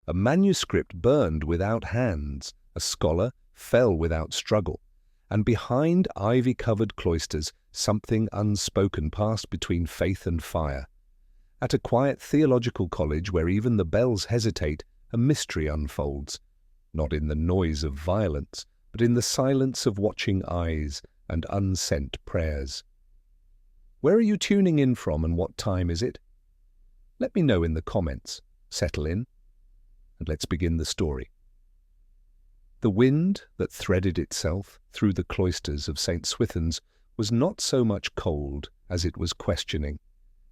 A manuscript burned without hands, a scholar fell without struggle, and behind ivy-covered cloisters something unspoken passed between faith and fire. At a quiet theological college where even the bells hesitate, a mystery unfolds, not in the noise of violence, but in the silence of watching eyes and unsent prayers. Where are you tuning in from and what time is it? Let me know in the comments. Settle in, and let's begin the story. The wind that threaded itself through the cloisters of St. Swithin's was not so much cold as it was questioning.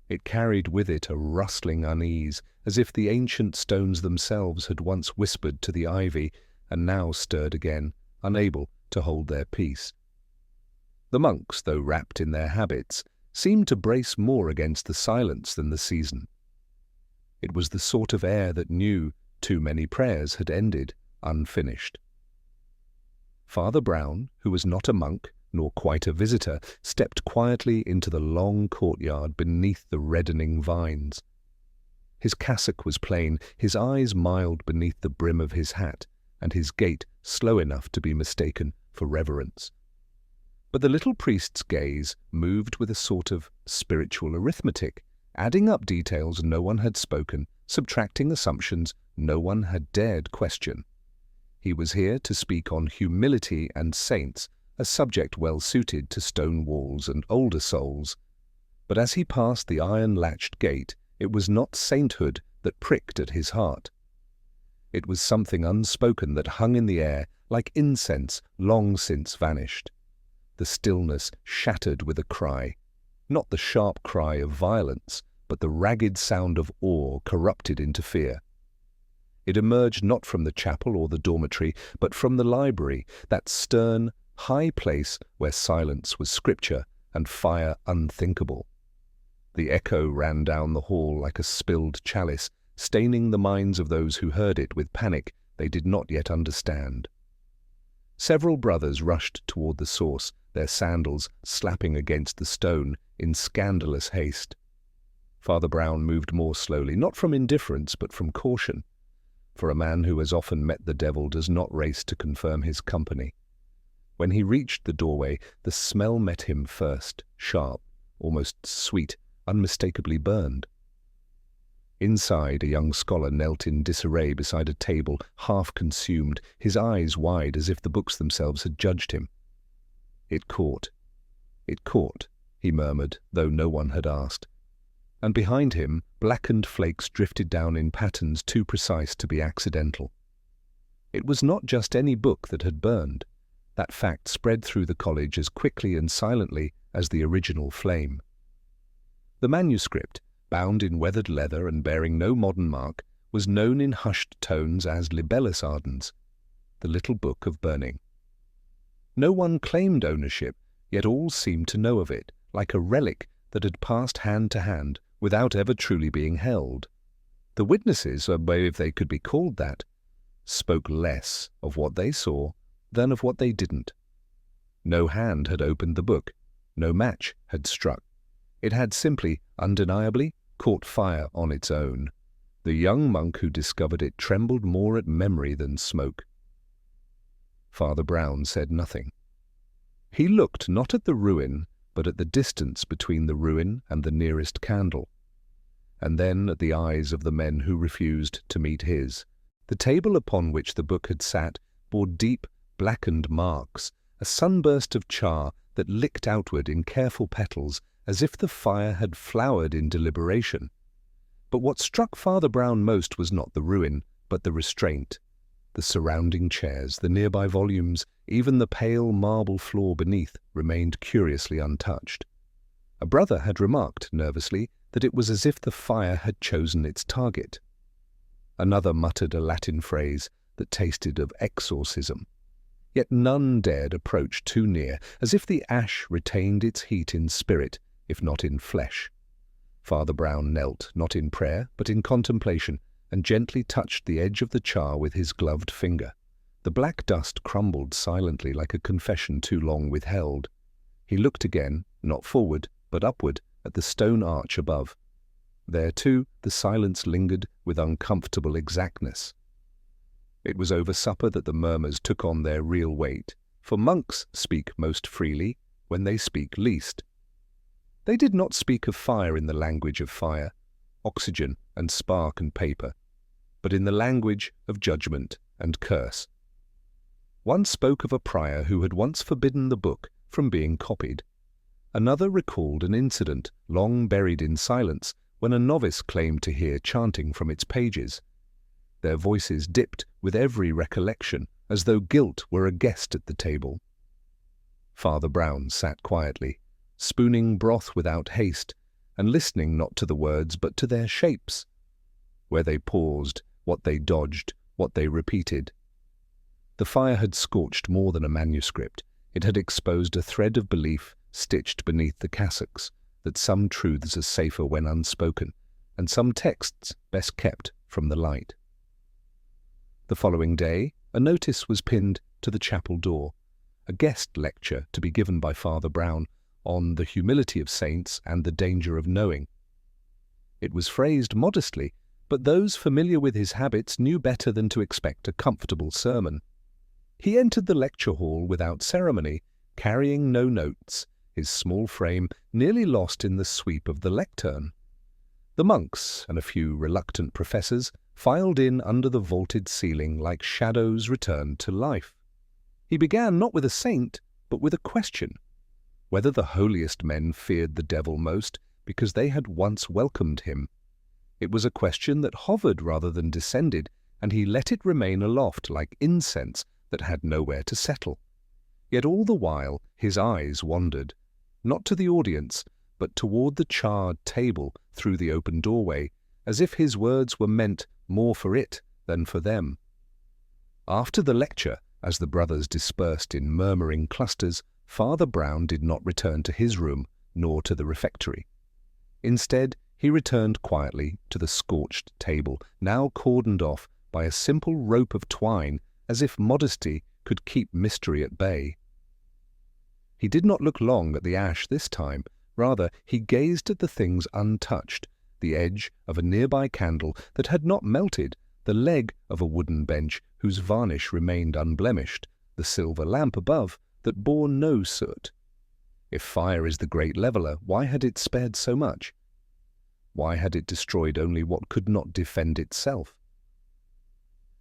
It carried with it a rustling unease, as if the ancient stones themselves had once whispered to the ivy and now stirred again, unable to hold their peace. The monks, though wrapped in their habits, seemed to brace more against the silence than the season. It was the sort of air that knew too many prayers had ended unfinished. Father Brown, who was not a monk, nor quite a visitor, stepped quietly into the long courtyard beneath the reddening vines. His cassock was plain, his eyes mild beneath the brim of his hat, and his gait slow enough to be mistaken for reverence. But the little priest's gaze moved with a sort of spiritual arithmetic, adding up details no one had spoken, subtracting assumptions no one had dared question. He was here to speak on humility and saints, a subject well suited to stone walls and older souls. But as he passed the iron-latched gate, it was not sainthood that pricked at his heart. It was something unspoken that hung in the air like incense long since vanished. The stillness shattered with a cry, not the sharp cry of violence, but the ragged sound of awe corrupted into fear. It emerged not from the chapel or the dormitory, but from the library, that stern, high place where silence was scripture and fire unthinkable. The echo ran down the hall like a spilled chalice, staining the minds of those who heard it with panic they did not yet understand. Several brothers rushed toward the source, their sandals slapping against the stone in scandalous haste. Father Brown moved more slowly, not from indifference but from caution, for a man who has often met the devil does not race to confirm his company. When he reached the doorway, the smell met him first, sharp, almost sweet, unmistakably burned. Inside, a young scholar knelt in disarray beside a table, half consumed, his eyes wide as if the books themselves had judged him. It caught, he murmured, though no one had asked. And behind him, blackened flakes drifted down in patterns too precise to be accidental. It was not just any book that had burned. That fact spread through the college as quickly and silently as the original flame. The manuscript, bound in weathered leather and bearing no modern mark, was known in hushed tones as Libellus Ardens, the little book of burning. No one claimed ownership, yet all seemed to know of it, like a relic that had passed hand to hand without ever truly being held. The witnesses, if they could be called that, spoke less of what they saw than of what they didn't. No hand had opened the book, no match had struck. It had simply, undeniably, caught fire on its own. The young monk who discovered it trembled more at memory than smoke. Father Brown said nothing. He looked not at the ruin, but at the distance between the ruin and the nearest candle, and then at the eyes of the men who refused to meet his. The table upon which the book had sat bore deep, blackened marks, a sunburst of char that licked outward in careful petals as if the fire had flowered in deliberation. But what struck Father Brown most was not the ruin, but the restraint. The surrounding chairs, the nearby volumes, even the pale marble floor beneath remained curiously untouched. A brother had remarked, nervously, that it was as if the fire had chosen its target. Another muttered a Latin phrase that tasted of exorcism. Yet none dared approach too near, as if the ash retained its heat in spirit, if not in flesh. Father Brown knelt, not in prayer, but in contemplation, and gently touched the edge of the char with his gloved finger. The black dust crumbled silently like a confession too long withheld. He looked again, not forward, but upward, at the stone arch above. There, too, the silence lingered with uncomfortable exactness. It was over supper that the murmurs took on their real weight, for monks speak most freely when they speak least. They did not speak of fire in the language of fire, oxygen and spark and paper, but in the language of judgment and curse. One spoke of a prior who had once forbidden the book from being copied. Another recalled an incident long buried in silence when a novice claimed to hear chanting from its pages. Their voices dipped with every recollection, as though guilt were a guest at the table. Father Brown sat quietly, spooning broth without haste, and listening not to the words but to their shapes, where they paused, what they dodged, what they repeated. The fire had scorched more than a manuscript. It had exposed a thread of belief stitched beneath the cassocks, that some truths are safer when unspoken, and some texts best kept from the light. The following day, a notice was pinned to the chapel door, a guest lecture to be given by Father Brown on the humility of saints and the danger of knowing. It was phrased modestly, but those familiar with his habits knew better than to expect a comfortable sermon. He entered the lecture hall without ceremony, carrying no notes, his small frame nearly lost in the sweep of the lectern. The monks and a few reluctant professors filed in under the vaulted ceiling like shadows returned to life. He began not with a saint, but with a question, whether the holiest men feared the devil most because they had once welcomed him. It was a question that hovered rather than descended, and he let it remain aloft like incense that had nowhere to settle. Yet all the while his eyes wandered, not to the audience, but toward the charred table through the open doorway, as if his words were meant more for it than for them. After the lecture, as the brothers dispersed in murmuring clusters, Father Brown did not return to his room nor to the refectory. Instead, he returned quietly to the scorched table, now cordoned off by a simple rope of twine, as if modesty could keep mystery at bay. He did not look long at the ash this time. Rather, he gazed at the things untouched, the edge of a nearby candle that had not melted, the leg of a wooden bench whose varnish remained unblemished, the silver lamp above that bore no soot. If fire is the great leveller, why had it spared so much? Why had it destroyed only what could not defend itself?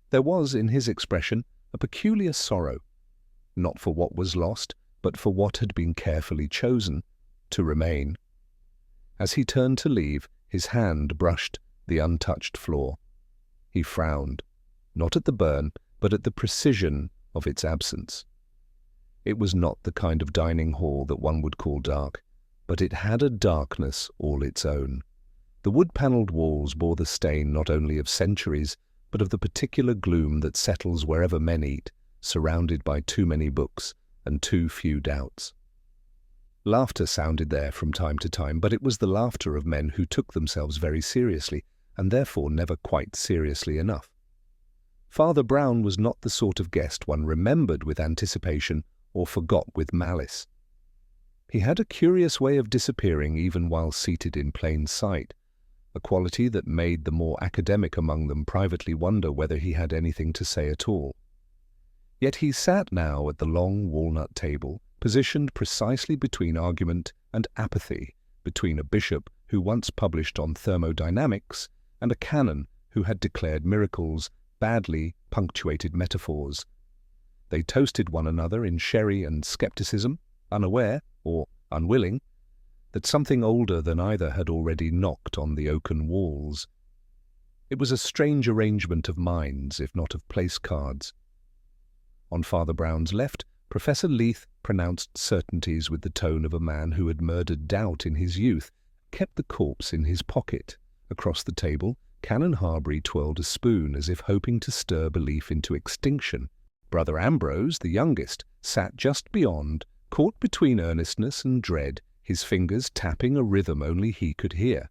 There was in his expression a peculiar sorrow, not for what was lost, but for what had been carefully chosen to remain. As he turned to leave, his hand brushed the untouched floor. He frowned, not at the burn, but at the precision of its absence. It was not the kind of dining hall that one would call dark, but it had a darkness all its own. The wood-panelled walls bore the stain not only of centuries, but of the particular gloom that settles wherever men eat, surrounded by too many books and too few doubts. Laughter sounded there from time to time, but it was the laughter of men who took themselves very seriously, and therefore never quite seriously enough. Father Brown was not the sort of guest one remembered with anticipation or forgot with malice. He had a curious way of disappearing even while seated in plain sight, a quality that made the more academic among them privately wonder whether he had anything to say at all. Yet he sat now at the long walnut table, positioned precisely between argument and apathy, between a bishop who once published on thermodynamics and a canon who had declared miracles badly punctuated metaphors. They toasted one another in sherry and skepticism, unaware, or unwilling, that something older than either had already knocked on the oaken walls. It was a strange arrangement of minds, if not of place cards. On Father Brown's left, Professor Leith pronounced certainties with the tone of a man who had murdered doubt in his youth, kept the corpse in his pocket. Across the table, Canon Harbury twirled a spoon as if hoping to stir belief into extinction. Brother Ambrose, the youngest, sat just beyond, caught between earnestness and dread, his fingers tapping a rhythm only he could hear.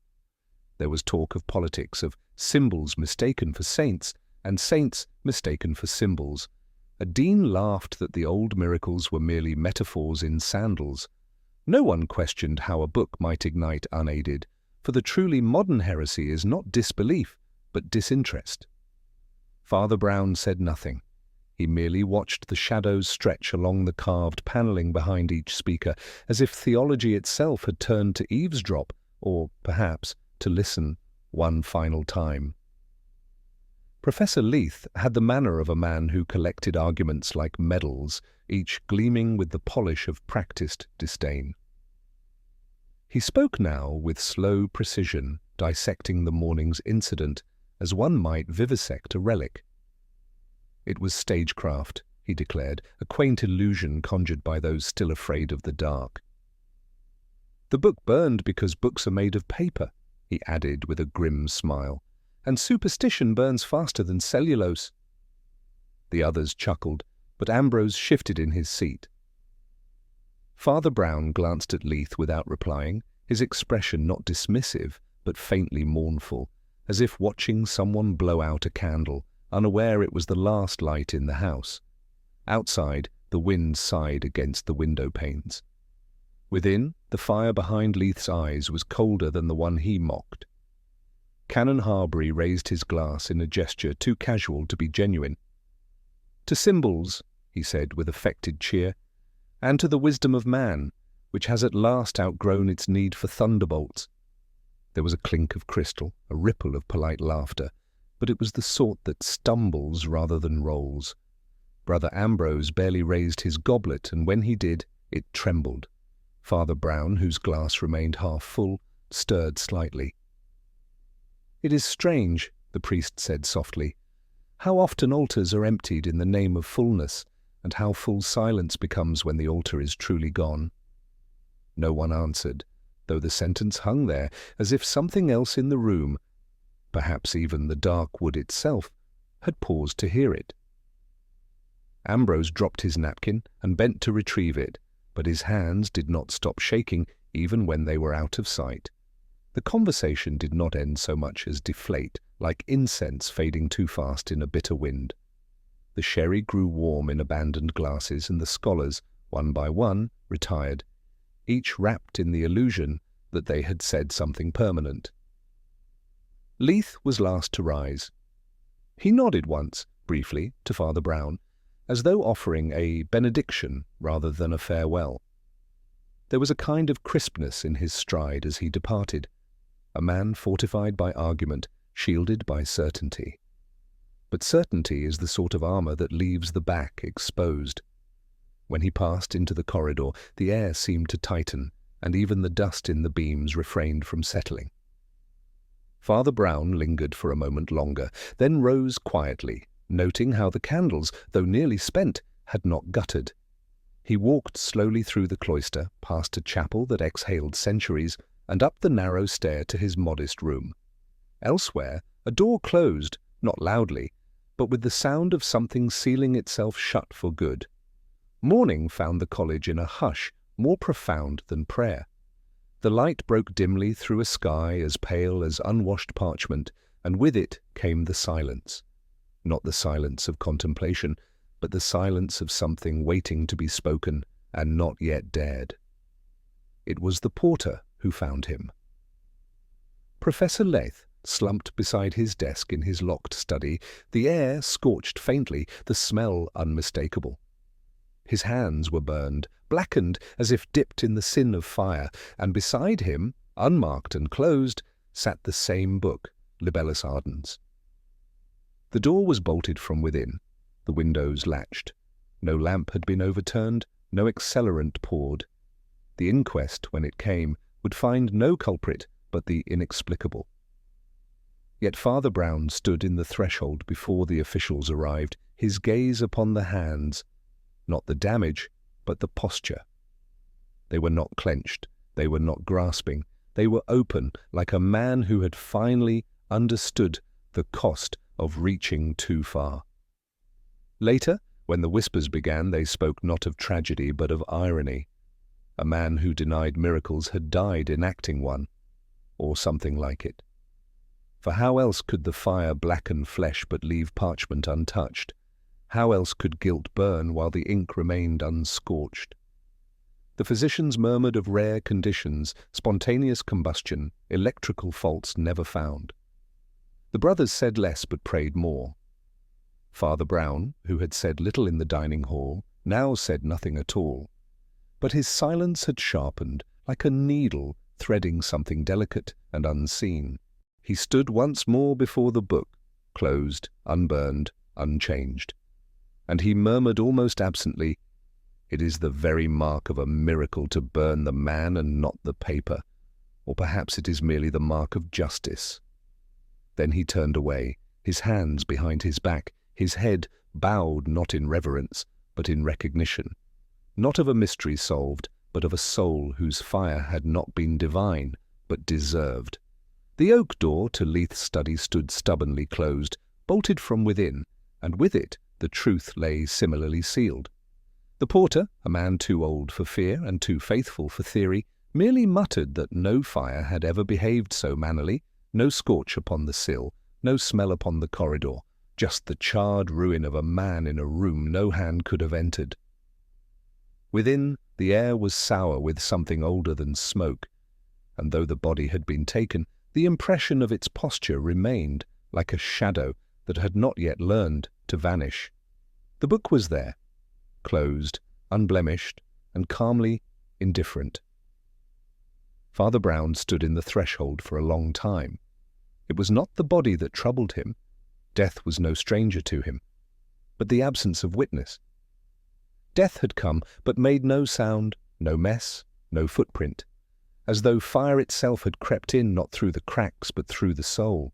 There was talk of politics, of symbols mistaken for saints, and saints mistaken for symbols. A dean laughed that the old miracles were merely metaphors in sandals. No one questioned how a book might ignite unaided, for the truly modern heresy is not disbelief, but disinterest. Father Brown said nothing. He merely watched the shadows stretch along the carved panelling behind each speaker, as if theology itself had turned to eavesdrop, or, perhaps, to listen one final time. Professor Leith had the manner of a man who collected arguments like medals, each gleaming with the polish of practiced disdain. He spoke now with slow precision, dissecting the morning's incident as one might vivisect a relic. It was stagecraft, he declared, a quaint illusion conjured by those still afraid of the dark. The book burned because books are made of paper, he added with a grim smile, and superstition burns faster than cellulose. The others chuckled, but Ambrose shifted in his seat. Father Brown glanced at Leith without replying, his expression not dismissive, but faintly mournful, as if watching someone blow out a candle, unaware it was the last light in the house. Outside, the wind sighed against the window panes. Within, the fire behind Leith's eyes was colder than the one he mocked. Canon Harbury raised his glass in a gesture too casual to be genuine. "To symbols," he said with affected cheer, "and to the wisdom of man, which has at last outgrown its need for thunderbolts." There was a clink of crystal, a ripple of polite laughter, but it was the sort that stumbles rather than rolls. Brother Ambrose barely raised his goblet, and when he did, it trembled. Father Brown, whose glass remained half full, stirred slightly. "It is strange," the priest said softly, "how often altars are emptied in the name of fullness, and how full silence becomes when the altar is truly gone." No one answered, though the sentence hung there as if something else in the room, perhaps even the dark wood itself, had paused to hear it. Ambrose dropped his napkin and bent to retrieve it, but his hands did not stop shaking even when they were out of sight. The conversation did not end so much as deflate, like incense fading too fast in a bitter wind. The sherry grew warm in abandoned glasses, and the scholars, one by one, retired, each wrapped in the illusion that they had said something permanent. Leith was last to rise. He nodded once, briefly, to Father Brown, as though offering a benediction rather than a farewell. There was a kind of crispness in his stride as he departed, a man fortified by argument, shielded by certainty. But certainty is the sort of armor that leaves the back exposed. When he passed into the corridor, the air seemed to tighten, and even the dust in the beams refrained from settling. Father Brown lingered for a moment longer, then rose quietly, noting how the candles, though nearly spent, had not guttered. He walked slowly through the cloister, past a chapel that exhaled centuries, and up the narrow stair to his modest room. Elsewhere, a door closed, not loudly, but with the sound of something sealing itself shut for good. Morning found the college in a hush more profound than prayer. The light broke dimly through a sky as pale as unwashed parchment, and with it came the silence. Not the silence of contemplation, but the silence of something waiting to be spoken and not yet dared. It was the porter who found him. Professor Leith slumped beside his desk in his locked study, the air scorched faintly, the smell unmistakable. His hands were burned, blackened as if dipped in the sin of fire, and beside him, unmarked and closed, sat the same book, Libellus Ardens. The door was bolted from within, the windows latched. No lamp had been overturned, no accelerant poured. The inquest, when it came, would find no culprit but the inexplicable. Yet Father Brown stood in the threshold before the officials arrived, his gaze upon the hands, not the damage, but the posture. They were not clenched, they were not grasping, they were open, like a man who had finally understood the cost of reaching too far. Later, when the whispers began, they spoke not of tragedy but of irony. A man who denied miracles had died enacting one, or something like it. For how else could the fire blacken flesh but leave parchment untouched? How else could guilt burn while the ink remained unscorched? The physicians murmured of rare conditions, spontaneous combustion, electrical faults never found. The brothers said less but prayed more. Father Brown, who had said little in the dining hall, now said nothing at all. But his silence had sharpened, like a needle threading something delicate and unseen. He stood once more before the book, closed, unburned, unchanged. And he murmured almost absently, "It is the very mark of a miracle to burn the man and not the paper. Or perhaps it is merely the mark of justice." Then he turned away, his hands behind his back, his head bowed not in reverence, but in recognition, not of a mystery solved, but of a soul whose fire had not been divine, but deserved. The oak door to Leith's study stood stubbornly closed, bolted from within, and with it the truth lay similarly sealed. The porter, a man too old for fear and too faithful for theory, merely muttered that no fire had ever behaved so mannily, no scorch upon the sill, no smell upon the corridor, just the charred ruin of a man in a room no hand could have entered. Within, the air was sour with something older than smoke, and though the body had been taken, the impression of its posture remained, like a shadow that had not yet learned to vanish. The book was there, closed, unblemished, and calmly indifferent. Father Brown stood in the threshold for a long time. It was not the body that troubled him. Death was no stranger to him, but the absence of witness. Death had come, but made no sound, no mess, no footprint, as though fire itself had crept in not through the cracks but through the soul.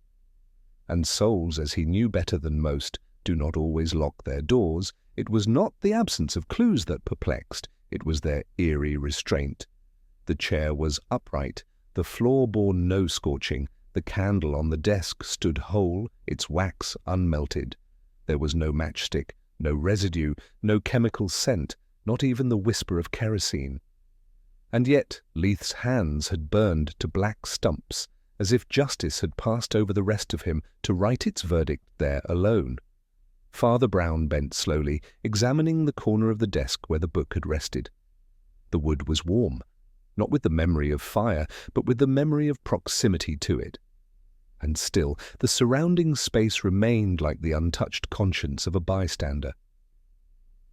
And souls, as he knew better than most, do not always lock their doors. It was not the absence of clues that perplexed, it was their eerie restraint. The chair was upright, the floor bore no scorching, the candle on the desk stood whole, its wax unmelted. There was no matchstick, no residue, no chemical scent, not even the whisper of kerosene. And yet Leith's hands had burned to black stumps, as if justice had passed over the rest of him to write its verdict there alone. Father Brown bent slowly, examining the corner of the desk where the book had rested. The wood was warm, not with the memory of fire, but with the memory of proximity to it. And still, the surrounding space remained like the untouched conscience of a bystander.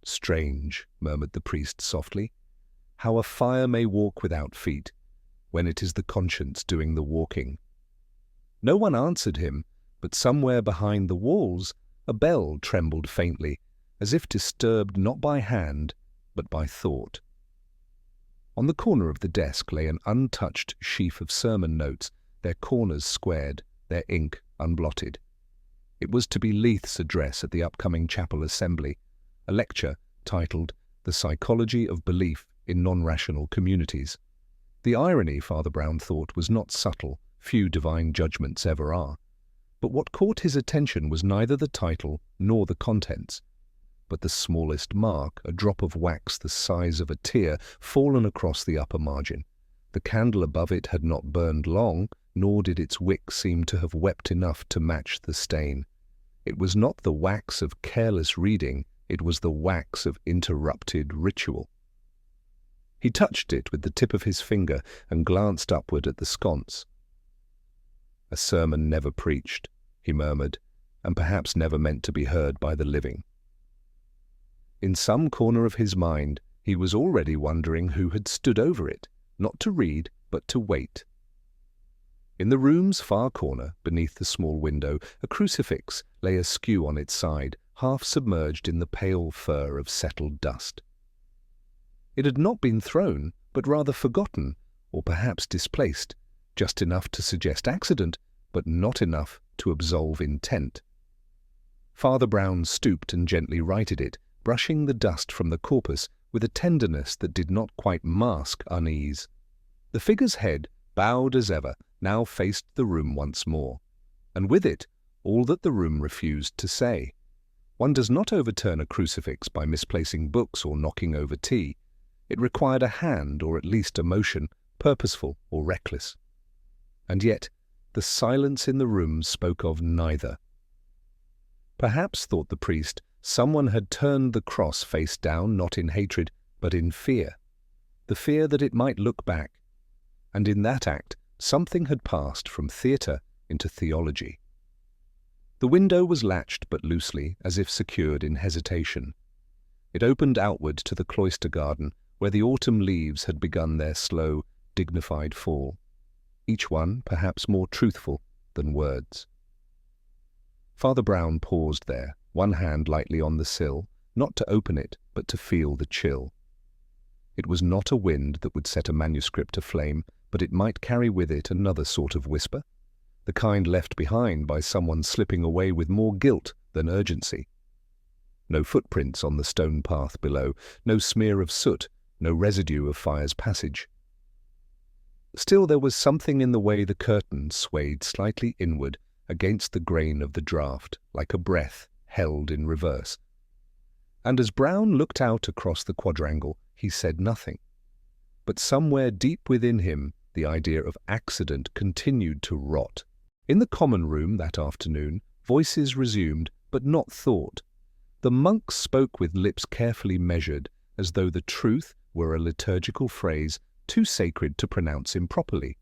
"Strange," murmured the priest softly, "how a fire may walk without feet, when it is the conscience doing the walking." No one answered him, but somewhere behind the walls a bell trembled faintly, as if disturbed not by hand, but by thought. On the corner of the desk lay an untouched sheaf of sermon notes, their corners squared, their ink unblotted. It was to be Leith's address at the upcoming chapel assembly, a lecture titled "The Psychology of Belief in Non-Rational Communities." The irony, Father Brown thought, was not subtle, few divine judgments ever are. But what caught his attention was neither the title nor the contents, but the smallest mark, a drop of wax the size of a tear, fallen across the upper margin. The candle above it had not burned long, nor did its wick seem to have wept enough to match the stain. It was not the wax of careless reading, it was the wax of interrupted ritual. He touched it with the tip of his finger and glanced upward at the sconce. "A sermon never preached," he murmured, "and perhaps never meant to be heard by the living." In some corner of his mind, he was already wondering who had stood over it, not to read, but to wait. In the room's far corner, beneath the small window, a crucifix lay askew on its side, half submerged in the pale fur of settled dust. It had not been thrown, but rather forgotten, or perhaps displaced, just enough to suggest accident, but not enough to absolve intent. Father Brown stooped and gently righted it, brushing the dust from the corpus with a tenderness that did not quite mask unease. The figure's head, bowed as ever, now faced the room once more, and with it all that the room refused to say. One does not overturn a crucifix by misplacing books or knocking over tea. It required a hand, or at least a motion, purposeful or reckless. And yet the silence in the room spoke of neither. Perhaps, thought the priest, someone had turned the cross face down not in hatred, but in fear, the fear that it might look back, and in that act something had passed from theatre into theology. The window was latched but loosely, as if secured in hesitation. It opened outward to the cloister garden, where the autumn leaves had begun their slow, dignified fall, each one perhaps more truthful than words. Father Brown paused there, one hand lightly on the sill, not to open it, but to feel the chill. It was not a wind that would set a manuscript aflame, but it might carry with it another sort of whisper, the kind left behind by someone slipping away with more guilt than urgency. No footprints on the stone path below, no smear of soot, no residue of fire's passage. Still there was something in the way the curtain swayed slightly inward against the grain of the draught, like a breath held in reverse. And as Brown looked out across the quadrangle, he said nothing. But somewhere deep within him, the idea of accident continued to rot. In the common room that afternoon, voices resumed, but not thought. The monks spoke with lips carefully measured, as though the truth were a liturgical phrase too sacred to pronounce improperly.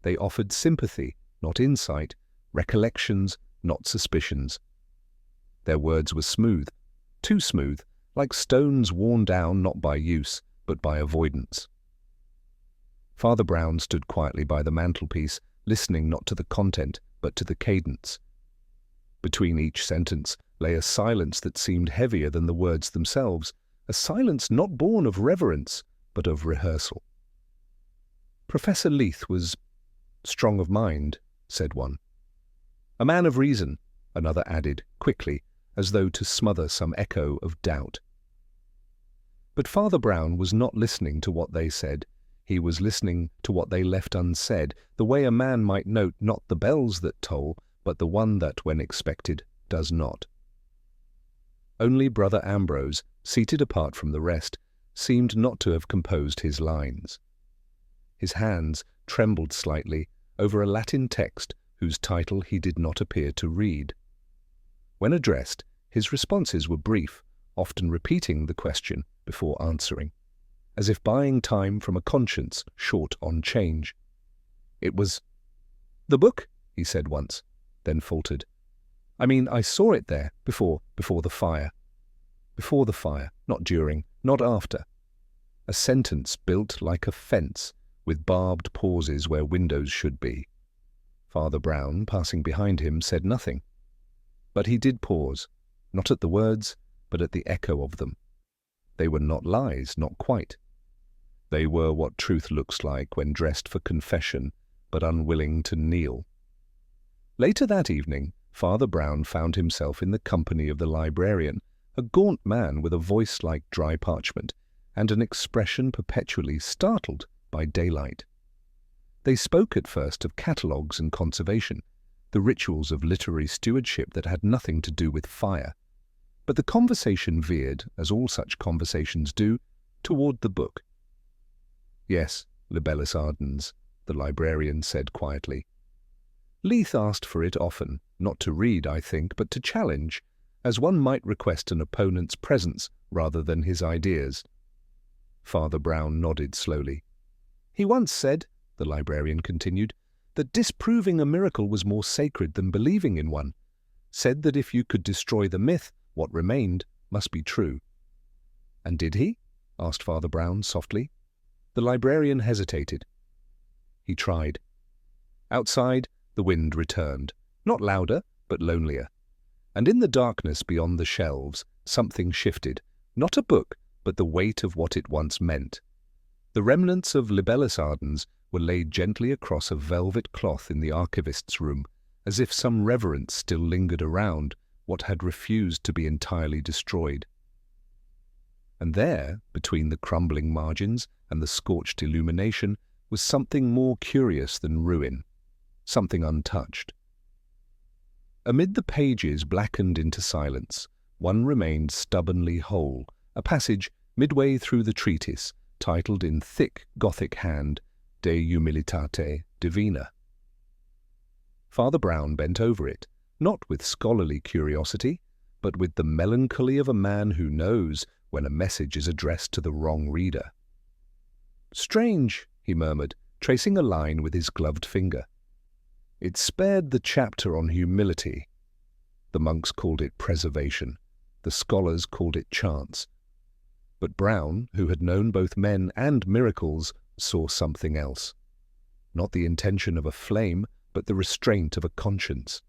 They offered sympathy, not insight, recollections, not suspicions. Their words were smooth, too smooth, like stones worn down not by use, but by avoidance. Father Brown stood quietly by the mantelpiece, listening not to the content, but to the cadence. Between each sentence lay a silence that seemed heavier than the words themselves, a silence not born of reverence, but of rehearsal. Professor Leith was strong of mind, said one. A man of reason, another added, quickly, as though to smother some echo of doubt. But Father Brown was not listening to what they said. He was listening to what they left unsaid, the way a man might note not the bells that toll, but the one that, when expected, does not. Only Brother Ambrose, seated apart from the rest, seemed not to have composed his lines. His hands trembled slightly over a Latin text whose title he did not appear to read. When addressed, his responses were brief, often repeating the question before answering, as if buying time from a conscience short on change. It was, "The book," he said once, then faltered. "I mean, I saw it there, before the fire. Before the fire, not during, not after." A sentence built like a fence, with barbed pauses where windows should be. Father Brown, passing behind him, said nothing. But he did pause, not at the words, but at the echo of them. They were not lies, not quite. They were what truth looks like when dressed for confession, but unwilling to kneel. Later that evening, Father Brown found himself in the company of the librarian, a gaunt man with a voice like dry parchment, and an expression perpetually startled by daylight. They spoke at first of catalogues and conservation, the rituals of literary stewardship that had nothing to do with fire. But the conversation veered, as all such conversations do, toward the book. "Yes, Libellus Ardens," the librarian said quietly. "Leith asked for it often, not to read, I think, but to challenge, as one might request an opponent's presence rather than his ideas." Father Brown nodded slowly. "He once said," the librarian continued, "that disproving a miracle was more sacred than believing in one. Said that if you could destroy the myth, what remained must be true." "And did he?" asked Father Brown softly. The librarian hesitated. He tried. Outside, the wind returned, not louder, but lonelier. And in the darkness beyond the shelves, something shifted, not a book, but the weight of what it once meant. The remnants of Libellus Ardens were laid gently across a velvet cloth in the archivist's room, as if some reverence still lingered around what had refused to be entirely destroyed. And there, between the crumbling margins and the scorched illumination, was something more curious than ruin, something untouched. Amid the pages blackened into silence, one remained stubbornly whole, a passage midway through the treatise, titled in thick Gothic hand, De Humilitate Divina. Father Brown bent over it, not with scholarly curiosity, but with the melancholy of a man who knows when a message is addressed to the wrong reader. "Strange," he murmured, tracing a line with his gloved finger. "It spared the chapter on humility." The monks called it preservation. The scholars called it chance. But Brown, who had known both men and miracles, saw something else. Not the intention of a flame, but the restraint of a conscience.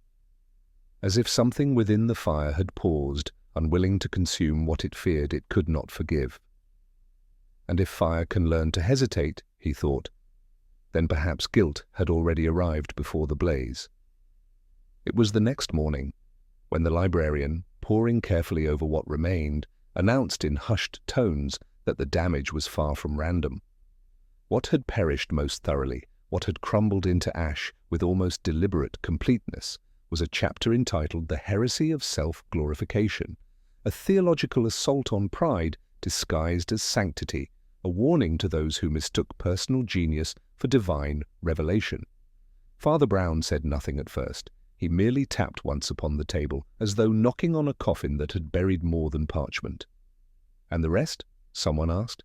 As if something within the fire had paused, unwilling to consume what it feared it could not forgive. And if fire can learn to hesitate, he thought, then perhaps guilt had already arrived before the blaze. It was the next morning, when the librarian, poring carefully over what remained, announced in hushed tones that the damage was far from random. What had perished most thoroughly, what had crumbled into ash with almost deliberate completeness, was a chapter entitled The Heresy of Self-Glorification, a theological assault on pride disguised as sanctity, a warning to those who mistook personal genius for divine revelation. Father Brown said nothing at first. He merely tapped once upon the table, as though knocking on a coffin that had buried more than parchment. "And the rest?" someone asked.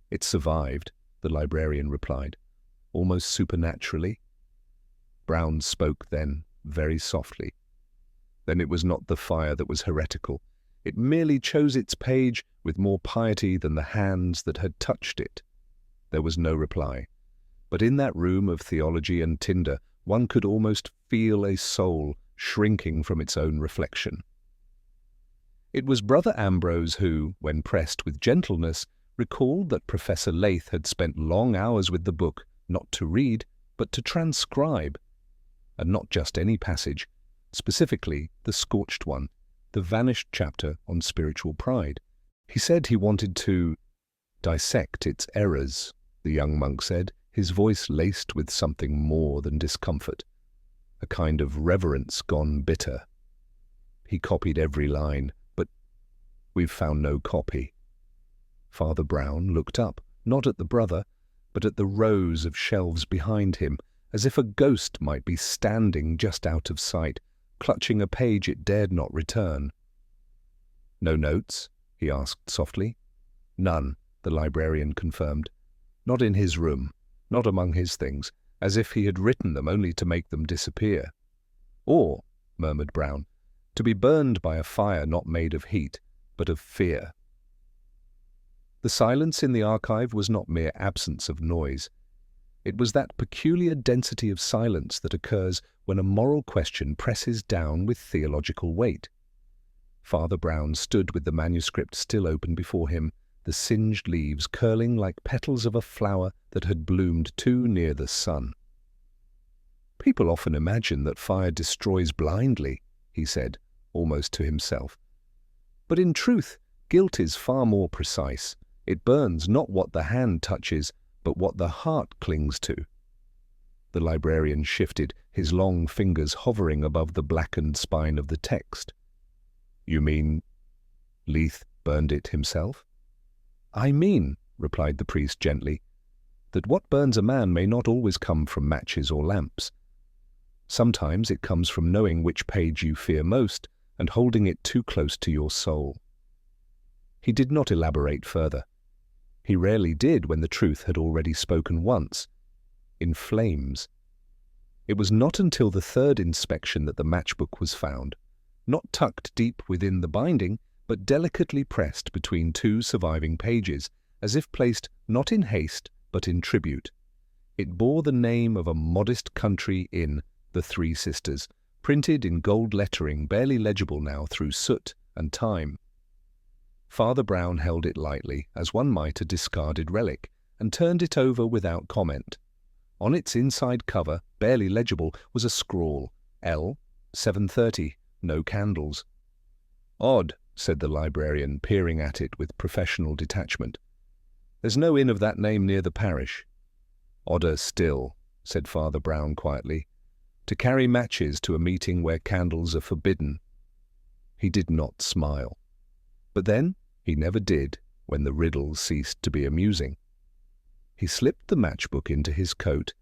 "It survived," the librarian replied, almost supernaturally. Brown spoke then, very softly. "Then it was not the fire that was heretical. It merely chose its page with more piety than the hands that had touched it." There was no reply. But in that room of theology and tinder, one could almost feel a soul shrinking from its own reflection. It was Brother Ambrose who, when pressed with gentleness, recalled that Professor Lath had spent long hours with the book, not to read, but to transcribe. And not just any passage, specifically the scorched one, the vanished chapter on spiritual pride. He said he wanted to dissect its errors, the young monk said, his voice laced with something more than discomfort, a kind of reverence gone bitter. He copied every line, but we've found no copy. Father Brown looked up, not at the brother, but at the rows of shelves behind him, as if a ghost might be standing just out of sight, clutching a page it dared not return. "No notes?" he asked softly. "None," the librarian confirmed. "Not in his room, not among his things, as if he had written them only to make them disappear." "Or," murmured Brown, "to be burned by a fire not made of heat, but of fear." The silence in the archive was not mere absence of noise. It was that peculiar density of silence that occurs when a moral question presses down with theological weight. Father Brown stood with the manuscript still open before him, the singed leaves curling like petals of a flower that had bloomed too near the sun. "People often imagine that fire destroys blindly," he said, almost to himself. "But in truth, guilt is far more precise. It burns not what the hand touches, but what the heart clings to." The librarian shifted, his long fingers hovering above the blackened spine of the text. "You mean Leith burned it himself?" "I mean," replied the priest gently, "that what burns a man may not always come from matches or lamps. Sometimes it comes from knowing which page you fear most and holding it too close to your soul." He did not elaborate further. He rarely did when the truth had already spoken once, in flames. It was not until the third inspection that the matchbook was found, not tucked deep within the binding, but delicately pressed between two surviving pages, as if placed not in haste, but in tribute. It bore the name of a modest country inn, the Three Sisters, printed in gold lettering barely legible now through soot and time. Father Brown held it lightly, as one might a discarded relic, and turned it over without comment. On its inside cover, barely legible, was a scrawl, L, 7:30, no candles. "Odd," said the librarian, peering at it with professional detachment. "There's no inn of that name near the parish." "Odder still," said Father Brown quietly, "to carry matches to a meeting where candles are forbidden." He did not smile. But then he never did when the riddle ceased to be amusing. He slipped the matchbook into his coat,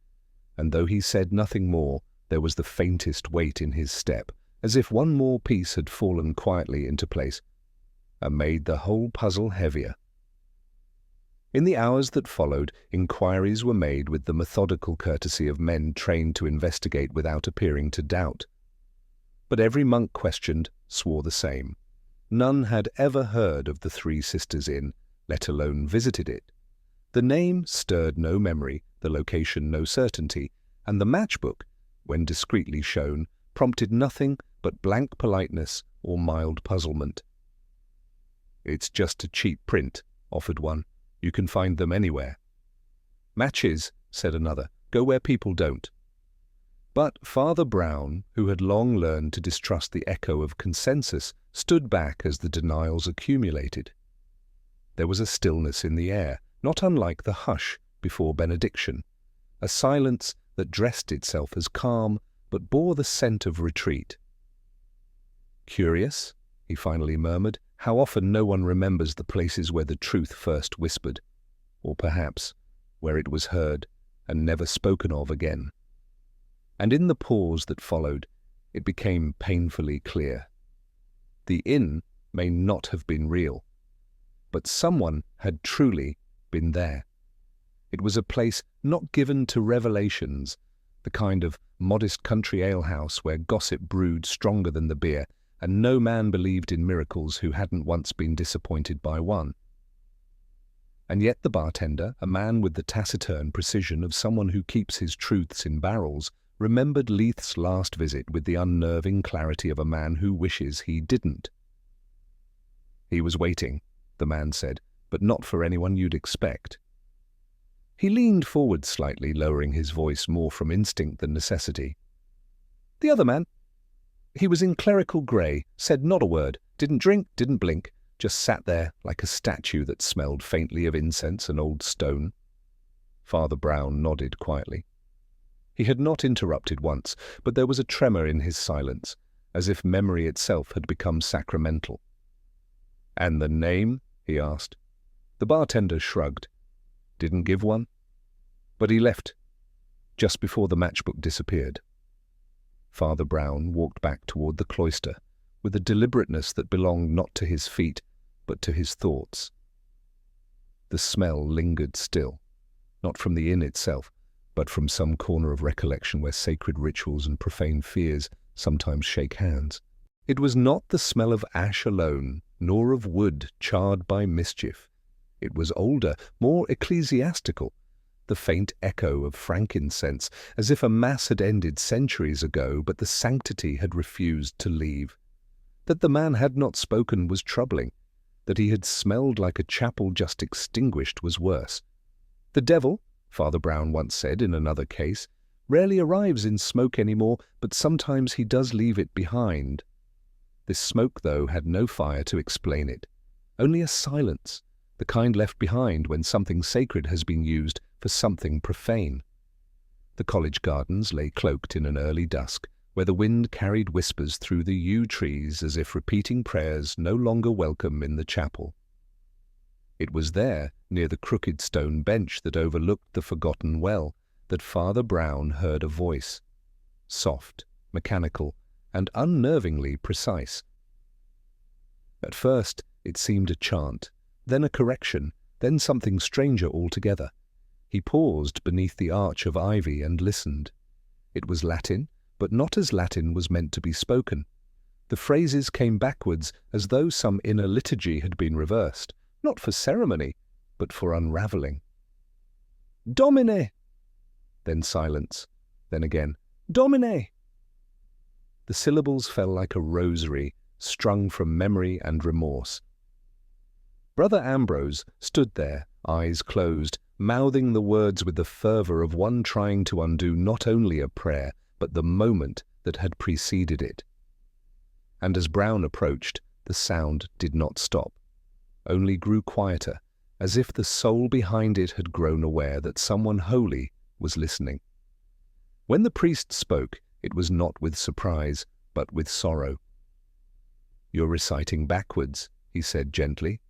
and though he said nothing more, there was the faintest weight in his step, as if one more piece had fallen quietly into place, and made the whole puzzle heavier. In the hours that followed, inquiries were made with the methodical courtesy of men trained to investigate without appearing to doubt. But every monk questioned swore the same. None had ever heard of the Three Sisters Inn, let alone visited it. The name stirred no memory, the location no certainty, and the matchbook, when discreetly shown, prompted nothing but blank politeness or mild puzzlement. "It's just a cheap print," offered one. "You can find them anywhere." "Matches," said another, "go where people don't." But Father Brown, who had long learned to distrust the echo of consensus, stood back as the denials accumulated. There was a stillness in the air, not unlike the hush before benediction, a silence that dressed itself as calm but bore the scent of retreat. "Curious," he finally murmured, "how often no one remembers the places where the truth first whispered, or perhaps where it was heard and never spoken of again." And in the pause that followed, it became painfully clear. The inn may not have been real, but someone had truly been there. It was a place not given to revelations, the kind of modest country alehouse where gossip brewed stronger than the beer, and no man believed in miracles who hadn't once been disappointed by one. And yet the bartender, a man with the taciturn precision of someone who keeps his truths in barrels, remembered Leith's last visit with the unnerving clarity of a man who wishes he didn't. "He was waiting," the man said, "but not for anyone you'd expect." He leaned forward slightly, lowering his voice more from instinct than necessity. "The other man? He was in clerical grey, said not a word, didn't drink, didn't blink, just sat there like a statue that smelled faintly of incense and old stone." Father Brown nodded quietly. He had not interrupted once, but there was a tremor in his silence, as if memory itself had become sacramental. "And the name?" he asked. The bartender shrugged. "Didn't give one. But he left just before the matchbook disappeared." Father Brown walked back toward the cloister with a deliberateness that belonged not to his feet, but to his thoughts. The smell lingered still, not from the inn itself, but from some corner of recollection where sacred rituals and profane fears sometimes shake hands. It was not the smell of ash alone, nor of wood charred by mischief. It was older, more ecclesiastical, the faint echo of frankincense, as if a mass had ended centuries ago, but the sanctity had refused to leave. That the man had not spoken was troubling. That he had smelled like a chapel just extinguished was worse. "The devil," Father Brown once said in another case, "rarely arrives in smoke anymore, but sometimes he does leave it behind." This smoke, though, had no fire to explain it, only a silence, the kind left behind when something sacred has been used for something profane. The college gardens lay cloaked in an early dusk, where the wind carried whispers through the yew trees as if repeating prayers no longer welcome in the chapel. It was there, near the crooked stone bench that overlooked the forgotten well, that Father Brown heard a voice, soft, mechanical, and unnervingly precise. At first it seemed a chant, then a correction, then something stranger altogether. He paused beneath the arch of ivy and listened. It was Latin, but not as Latin was meant to be spoken. The phrases came backwards as though some inner liturgy had been reversed, not for ceremony, but for unravelling. "Domine!" Then silence, then again, "Domine!" The syllables fell like a rosary, strung from memory and remorse. Brother Ambrose stood there, eyes closed, mouthing the words with the fervour of one trying to undo not only a prayer, but the moment that had preceded it. And as Brown approached, the sound did not stop, only grew quieter, as if the soul behind it had grown aware that someone holy was listening. When the priest spoke, it was not with surprise, but with sorrow. "You're reciting backwards," he said gently.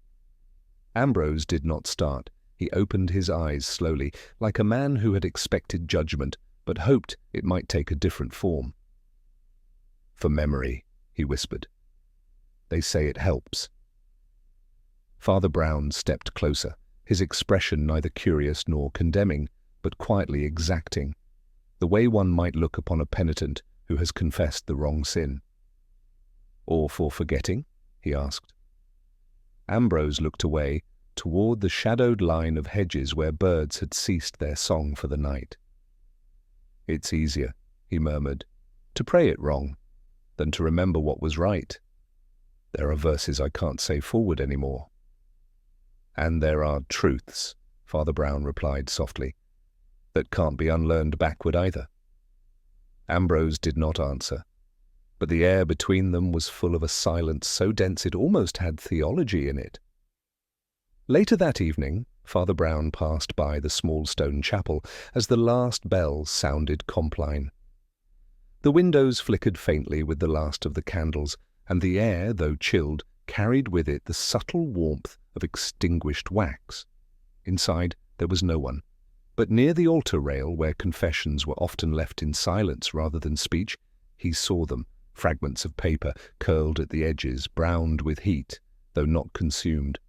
Ambrose did not start. He opened his eyes slowly, like a man who had expected judgment, but hoped it might take a different form. "For memory," he whispered. "They say it helps." Father Brown stepped closer, his expression neither curious nor condemning, but quietly exacting, the way one might look upon a penitent who has confessed the wrong sin. Or for forgetting? He asked. Ambrose looked away, toward the shadowed line of hedges where birds had ceased their song for the night. "It's easier," he murmured, "to pray it wrong than to remember what was right. There are verses I can't say forward anymore." "And there are truths," Father Brown replied softly, "that can't be unlearned backward either." Ambrose did not answer, but the air between them was full of a silence so dense it almost had theology in it. Later that evening, Father Brown passed by the small stone chapel as the last bells sounded compline. The windows flickered faintly with the last of the candles, and the air, though chilled, carried with it the subtle warmth of extinguished wax. Inside there was no one, but near the altar rail, where confessions were often left in silence rather than speech, he saw them, fragments of paper curled at the edges, browned with heat, though not consumed.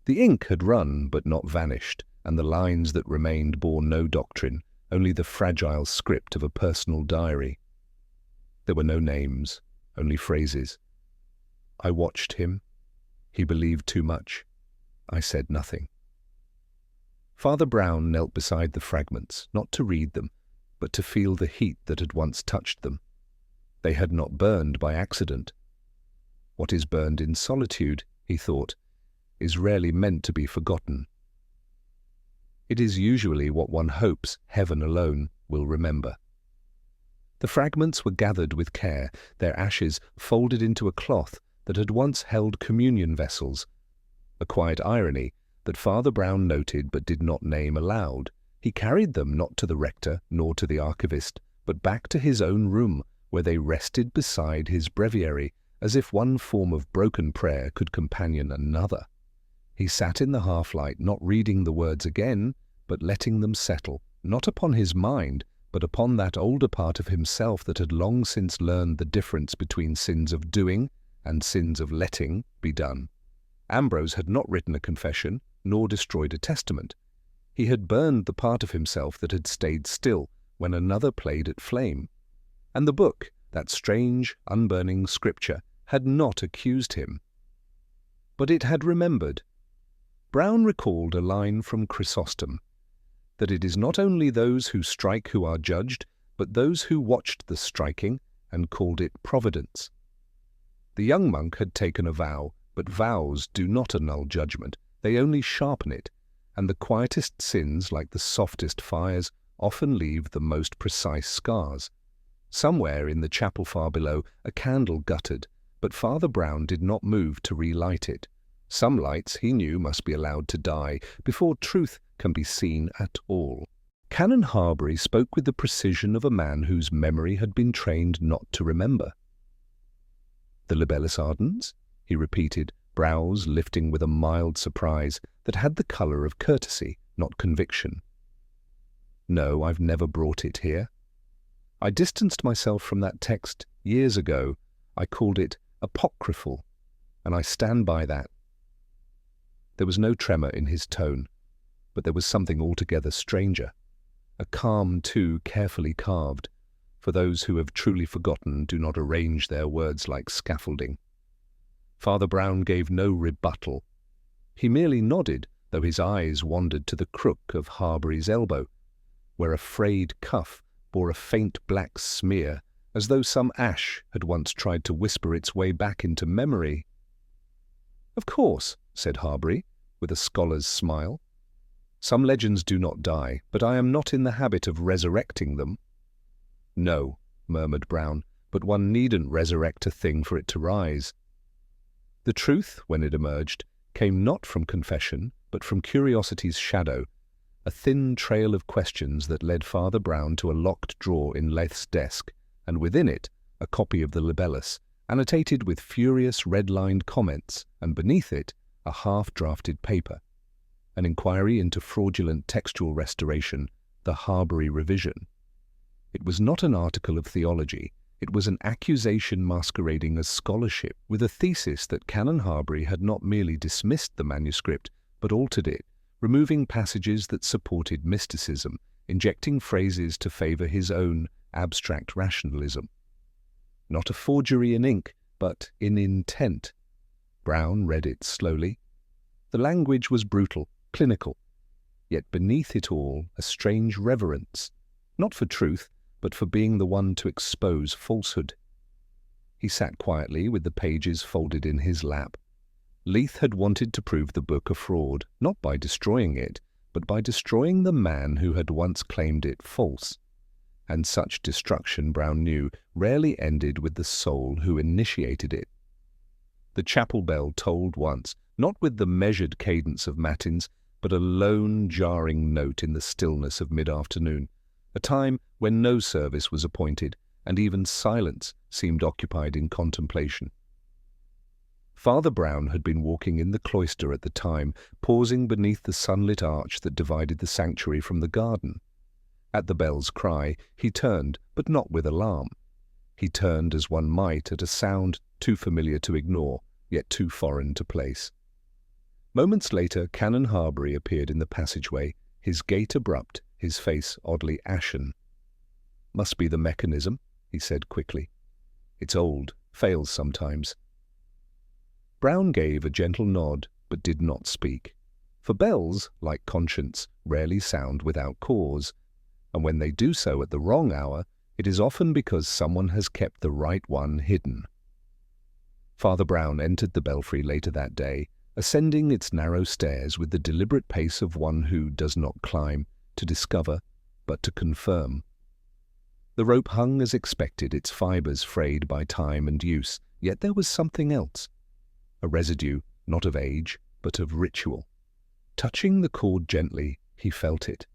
The ink had run but not vanished, and the lines that remained bore no doctrine, only the fragile script of a personal diary. There were no names, only phrases. I watched him. He believed too much. I said nothing. Father Brown knelt beside the fragments, not to read them, but to feel the heat that had once touched them. They had not burned by accident. What is burned in solitude, he thought, is rarely meant to be forgotten. It is usually what one hopes heaven alone will remember. The fragments were gathered with care, their ashes folded into a cloth that had once held communion vessels. A quiet irony that Father Brown noted but did not name aloud. He carried them not to the rector nor to the archivist, but back to his own room, where they rested beside his breviary, as if one form of broken prayer could companion another. He sat in the half-light, not reading the words again, but letting them settle, not upon his mind, but upon that older part of himself that had long since learned the difference between sins of doing and sins of letting be done. Ambrose had not written a confession, nor destroyed a testament. He had burned the part of himself that had stayed still when another played at flame. And the book, that strange, unburning scripture, had not accused him. But it had remembered. Brown recalled a line from Chrysostom, that it is not only those who strike who are judged, but those who watched the striking and called it providence. The young monk had taken a vow, but vows do not annul judgment, they only sharpen it, and the quietest sins, like the softest fires, often leave the most precise scars. Somewhere in the chapel far below, a candle guttered, but Father Brown did not move to relight it. Some lights, he knew, must be allowed to die before truth can be seen at all. Canon Harbury spoke with the precision of a man whose memory had been trained not to remember. "The libellus ardens?" he repeated, brows lifting with a mild surprise that had the colour of courtesy, not conviction. "No, I've never brought it here. I distanced myself from that text years ago. I called it apocryphal, and I stand by that." There was no tremor in his tone, but there was something altogether stranger, a calm too carefully carved, for those who have truly forgotten do not arrange their words like scaffolding. Father Brown gave no rebuttal. He merely nodded, though his eyes wandered to the crook of Harbury's elbow, where a frayed cuff bore a faint black smear, as though some ash had once tried to whisper its way back into memory. "Of course," said Harbury, with a scholar's smile. "Some legends do not die, but I am not in the habit of resurrecting them." "No," murmured Brown, "but one needn't resurrect a thing for it to rise." The truth, when it emerged, came not from confession, but from curiosity's shadow, a thin trail of questions that led Father Brown to a locked drawer in Leith's desk, and within it a copy of the libellus, annotated with furious red-lined comments, and beneath it a half-drafted paper, an inquiry into fraudulent textual restoration, the Harbury revision. It was not an article of theology, it was an accusation masquerading as scholarship, with a thesis that Canon Harbury had not merely dismissed the manuscript, but altered it, removing passages that supported mysticism, injecting phrases to favour his own abstract rationalism. Not a forgery in ink, but in intent. Brown read it slowly. The language was brutal, clinical, yet beneath it all a strange reverence, not for truth, but for being the one to expose falsehood. He sat quietly with the pages folded in his lap. Leith had wanted to prove the book a fraud, not by destroying it, but by destroying the man who had once claimed it false. And such destruction, Brown knew, rarely ended with the soul who initiated it. The chapel bell tolled once, not with the measured cadence of matins, but a lone, jarring note in the stillness of mid-afternoon, a time when no service was appointed, and even silence seemed occupied in contemplation. Father Brown had been walking in the cloister at the time, pausing beneath the sunlit arch that divided the sanctuary from the garden. At the bell's cry, he turned, but not with alarm. He turned as one might at a sound too familiar to ignore, yet too foreign to place. Moments later, Canon Harbury appeared in the passageway, his gait abrupt, his face oddly ashen. "Must be the mechanism," he said quickly. "It's old, fails sometimes." Brown gave a gentle nod, but did not speak. For bells, like conscience, rarely sound without cause, and when they do so at the wrong hour, it is often because someone has kept the right one hidden. Father Brown entered the belfry later that day, ascending its narrow stairs with the deliberate pace of one who does not climb to discover, but to confirm. The rope hung as expected, its fibres frayed by time and use, yet there was something else. A residue, not of age, but of ritual. Touching the cord gently, he felt it.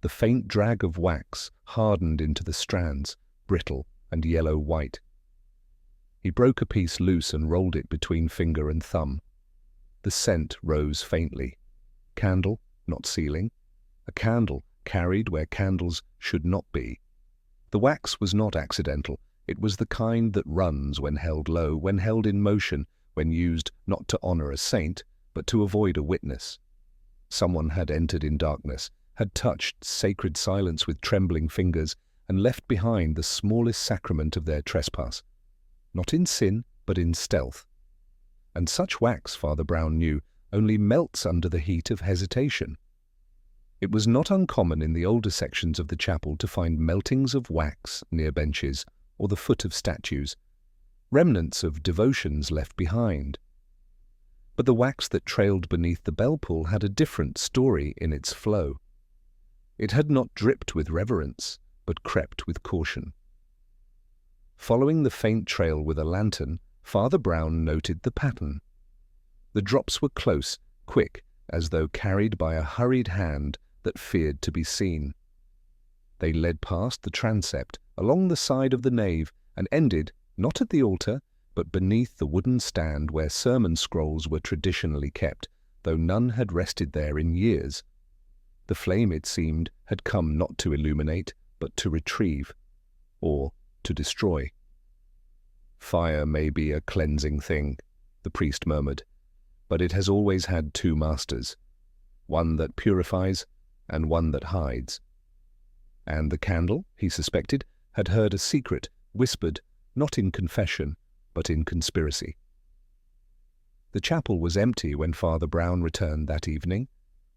The faint drag of wax hardened into the strands, brittle and yellow-white. He broke a piece loose and rolled it between finger and thumb. The scent rose faintly. Candle, not ceiling. A candle carried where candles should not be. The wax was not accidental. It was the kind that runs when held low, when held in motion, when used not to honor a saint, but to avoid a witness. Someone had entered in darkness, had touched sacred silence with trembling fingers, and left behind the smallest sacrament of their trespass. Not in sin, but in stealth. And such wax, Father Brown knew, only melts under the heat of hesitation. It was not uncommon in the older sections of the chapel to find meltings of wax near benches or the foot of statues, remnants of devotions left behind. But the wax that trailed beneath the bell-pull had a different story in its flow. It had not dripped with reverence, but crept with caution. Following the faint trail with a lantern, Father Brown noted the pattern. The drops were close, quick, as though carried by a hurried hand that feared to be seen. They led past the transept, along the side of the nave, and ended, not at the altar, but beneath the wooden stand where sermon scrolls were traditionally kept, though none had rested there in years. The flame, it seemed, had come not to illuminate, but to retrieve, or to destroy. "Fire may be a cleansing thing," the priest murmured, "but it has always had two masters, one that purifies and one that hides." And the candle, he suspected, had heard a secret, whispered, not in confession, but in conspiracy. The chapel was empty when Father Brown returned that evening,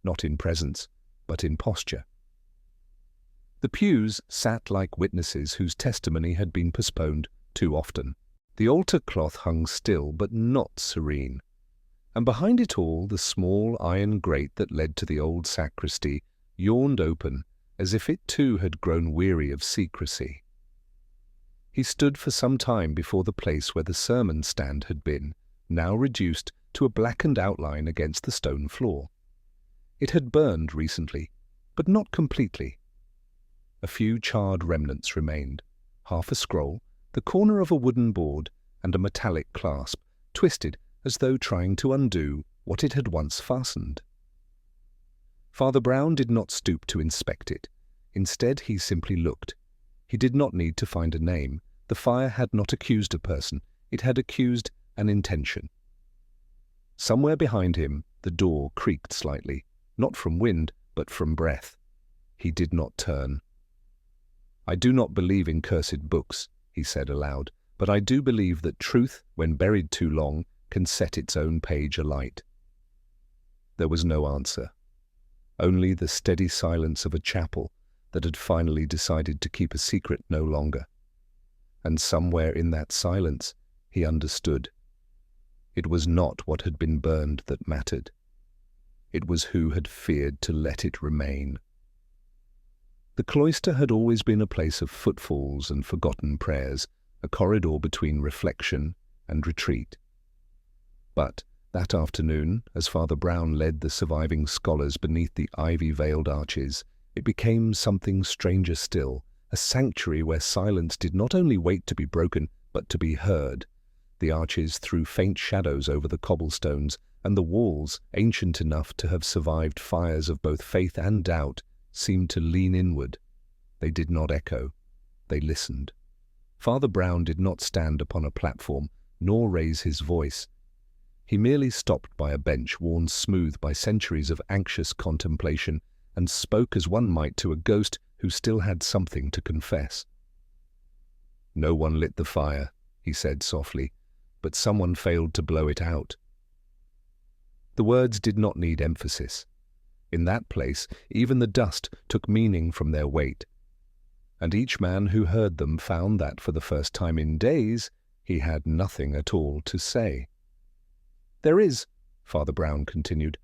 not in presence, but in posture. The pews sat like witnesses whose testimony had been postponed too often. The altar cloth hung still, but not serene. And behind it all, the small iron grate that led to the old sacristy yawned open, as if it too had grown weary of secrecy. He stood for some time before the place where the sermon stand had been, now reduced to a blackened outline against the stone floor. It had burned recently, but not completely. A few charred remnants remained, half a scroll, the corner of a wooden board, and a metallic clasp, twisted as though trying to undo what it had once fastened. Father Brown did not stoop to inspect it. Instead, he simply looked. He did not need to find a name. The fire had not accused a person. It had accused an intention. Somewhere behind him, the door creaked slightly, not from wind, but from breath. He did not turn. "I do not believe in cursed books," he said aloud, but I do believe that truth, when buried too long, can set its own page alight." There was no answer, only the steady silence of a chapel that had finally decided to keep a secret no longer. And somewhere in that silence, he understood. It was not what had been burned that mattered. It was who had feared to let it remain. The cloister had always been a place of footfalls and forgotten prayers, a corridor between reflection and retreat. But that afternoon, as Father Brown led the surviving scholars beneath the ivy-veiled arches, it became something stranger still, a sanctuary where silence did not only wait to be broken, but to be heard. The arches threw faint shadows over the cobblestones, and the walls, ancient enough to have survived fires of both faith and doubt, seemed to lean inward. They did not echo. They listened. Father Brown did not stand upon a platform, nor raise his voice. He merely stopped by a bench worn smooth by centuries of anxious contemplation, and spoke as one might to a ghost who still had something to confess. "No one lit the fire," he said softly, "but someone failed to blow it out." The words did not need emphasis. In that place, even the dust took meaning from their weight. And each man who heard them found that, for the first time in days, he had nothing at all to say. "There is," Father Brown continued,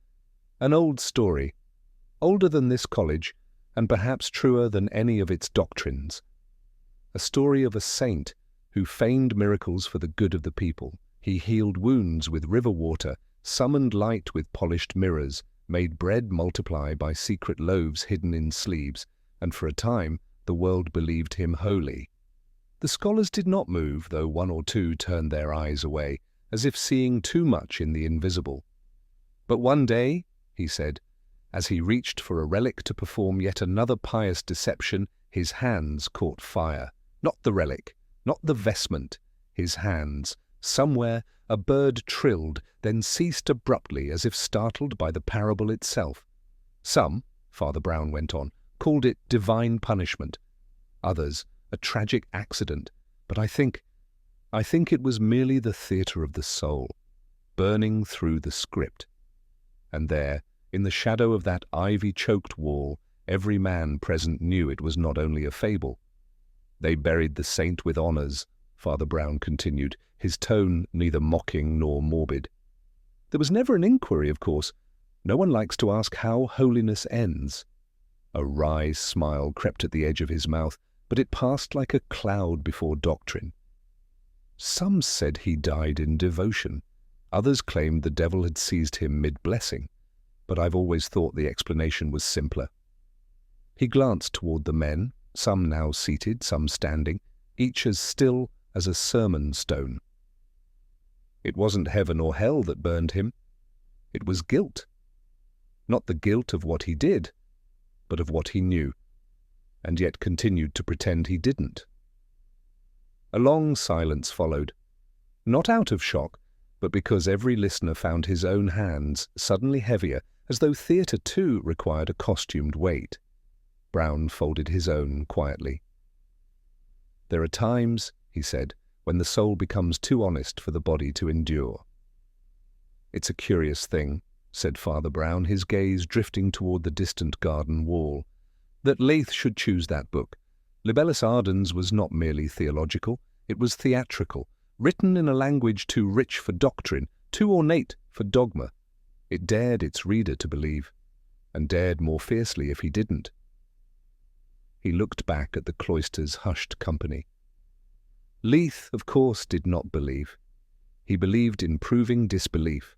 "an old story, older than this college, and perhaps truer than any of its doctrines. A story of a saint who feigned miracles for the good of the people. He healed wounds with river water, summoned light with polished mirrors, made bread multiply by secret loaves hidden in sleeves, and for a time the world believed him holy." The scholars did not move, though one or two turned their eyes away, as if seeing too much in the invisible. "But one day," he said, as he reached for a relic to perform yet another pious deception, his hands caught fire. Not the relic, not the vestment, his hands. Somewhere a bird trilled, then ceased abruptly as if startled by the parable itself. Some, Father Brown went on, called it divine punishment. Others, a tragic accident. But I think it was merely the theatre of the soul, burning through the script. And there, in the shadow of that ivy-choked wall, every man present knew it was not only a fable. "They buried the saint with honours," Father Brown continued, his tone neither mocking nor morbid. "There was never an inquiry, of course. No one likes to ask how holiness ends." A wry smile crept at the edge of his mouth, but it passed like a cloud before doctrine. "Some said he died in devotion. Others claimed the devil had seized him mid-blessing. But I've always thought the explanation was simpler." He glanced toward the men, some now seated, some standing, each as still as a sermon stone. "It wasn't heaven or hell that burned him. It was guilt. Not the guilt of what he did, but of what he knew, and yet continued to pretend he didn't." A long silence followed, not out of shock, but because every listener found his own hands suddenly heavier, as though theatre too required a costumed weight. Brown folded his own quietly. "There are times," he said, "when the soul becomes too honest for the body to endure." "It's a curious thing," said Father Brown, his gaze drifting toward the distant garden wall, "that Leith should choose that book. Libellus Ardens was not merely theological, it was theatrical, written in a language too rich for doctrine, too ornate for dogma. It dared its reader to believe, and dared more fiercely if he didn't." He looked back at the cloister's hushed company. Leith, of course, did not believe. He believed in proving disbelief.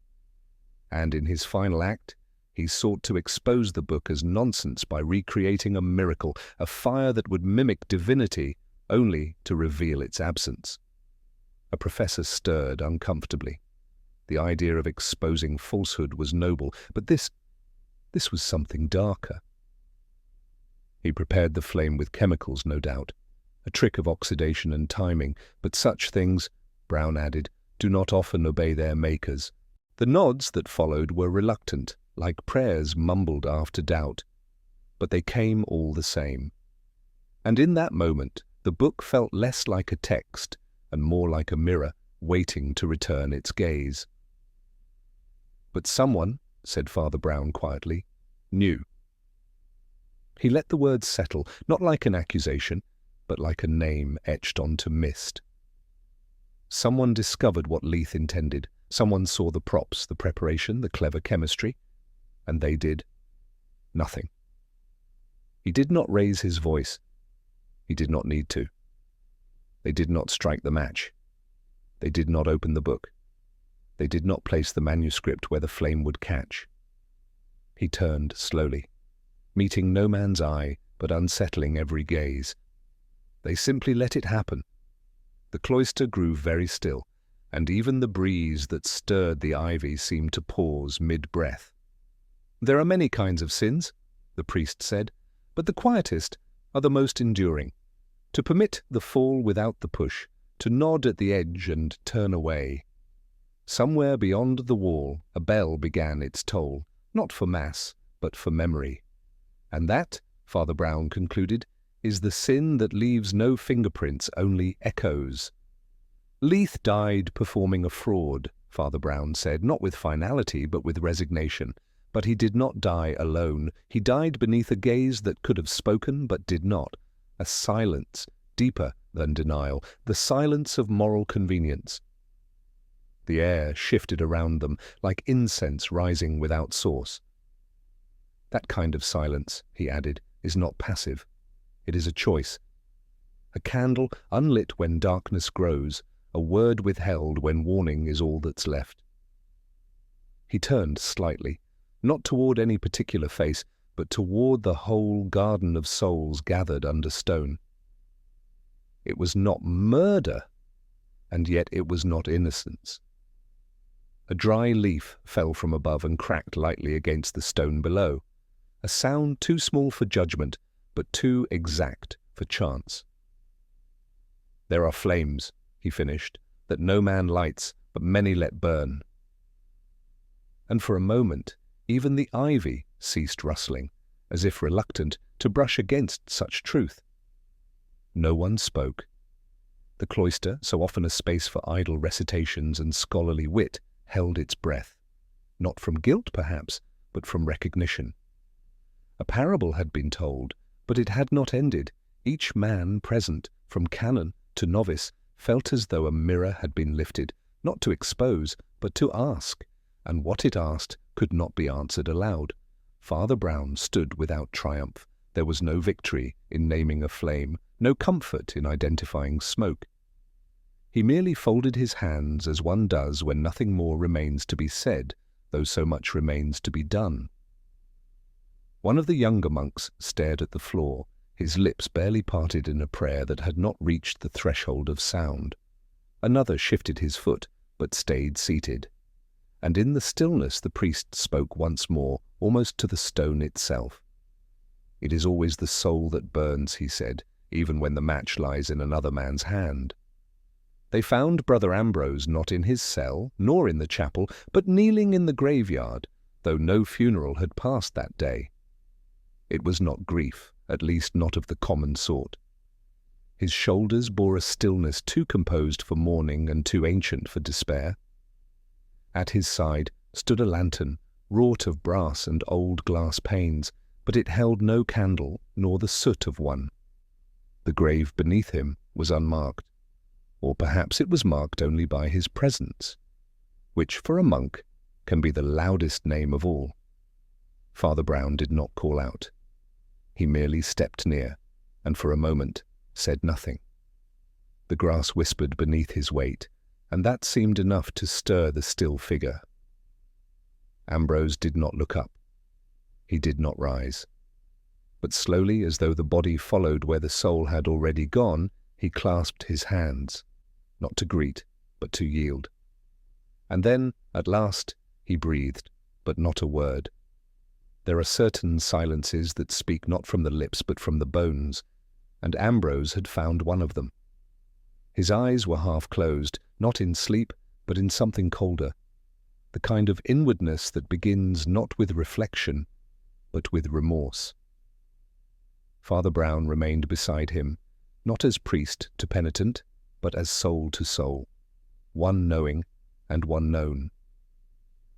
And in his final act, he sought to expose the book as nonsense by recreating a miracle, a fire that would mimic divinity, only to reveal its absence. A professor stirred uncomfortably. The idea of exposing falsehood was noble, but this was something darker. He prepared the flame with chemicals, no doubt, a trick of oxidation and timing, but such things, Brown added, do not often obey their makers. The nods that followed were reluctant, like prayers mumbled after doubt, but they came all the same. And in that moment, the book felt less like a text and more like a mirror waiting to return its gaze. "But someone," said Father Brown quietly, "knew." He let the words settle, not like an accusation, but like a name etched onto mist. Someone discovered what Leith intended. Someone saw the props, the preparation, the clever chemistry, and they did nothing. He did not raise his voice. He did not need to. They did not strike the match. They did not open the book. They did not place the manuscript where the flame would catch. He turned slowly, meeting no man's eye, but unsettling every gaze. They simply let it happen. The cloister grew very still, and even the breeze that stirred the ivy seemed to pause mid-breath. "There are many kinds of sins," the priest said, "but the quietest are the most enduring. To permit the fall without the push, to nod at the edge and turn away." Somewhere beyond the wall, a bell began its toll, not for mass, but for memory. And that, Father Brown concluded, is the sin that leaves no fingerprints, only echoes. "Leith died performing a fraud," Father Brown said, not with finality, but with resignation. But he did not die alone. He died beneath a gaze that could have spoken, but did not. A silence, deeper than denial, the silence of moral convenience. The air shifted around them, like incense rising without source. "That kind of silence," he added, "is not passive. It is a choice. A candle unlit when darkness grows, a word withheld when warning is all that's left." He turned slightly, not toward any particular face, but toward the whole garden of souls gathered under stone. It was not murder, and yet it was not innocence. A dry leaf fell from above and cracked lightly against the stone below, a sound too small for judgment, but too exact for chance. "There are flames," he finished, "that no man lights, but many let burn." And for a moment, even the ivy ceased rustling, as if reluctant to brush against such truth. No one spoke. The cloister, so often a space for idle recitations and scholarly wit, held its breath, not from guilt perhaps, but from recognition. A parable had been told, but it had not ended. Each man present, from canon to novice, felt as though a mirror had been lifted, not to expose, but to ask, and what it asked could not be answered aloud. Father Brown stood without triumph. There was no victory in naming a flame, no comfort in identifying smoke. He merely folded his hands as one does when nothing more remains to be said, though so much remains to be done. One of the younger monks stared at the floor, his lips barely parted in a prayer that had not reached the threshold of sound. Another shifted his foot, but stayed seated. And in the stillness the priest spoke once more, almost to the stone itself. "It is always the soul that burns," he said, "even when the match lies in another man's hand." They found Brother Ambrose not in his cell, nor in the chapel, but kneeling in the graveyard, though no funeral had passed that day. It was not grief, at least not of the common sort. His shoulders bore a stillness too composed for mourning and too ancient for despair. At his side stood a lantern, wrought of brass and old glass panes, but it held no candle nor the soot of one. The grave beneath him was unmarked, or perhaps it was marked only by his presence, which for a monk can be the loudest name of all. Father Brown did not call out. He merely stepped near, and for a moment said nothing. The grass whispered beneath his weight, and that seemed enough to stir the still figure. Ambrose did not look up. He did not rise. But slowly, as though the body followed where the soul had already gone, he clasped his hands, not to greet, but to yield. And then, at last, he breathed, but not a word. There are certain silences that speak not from the lips but from the bones, and Ambrose had found one of them. His eyes were half closed, not in sleep, but in something colder, the kind of inwardness that begins not with reflection, but with remorse. Father Brown remained beside him, not as priest to penitent, but as soul to soul, one knowing and one known.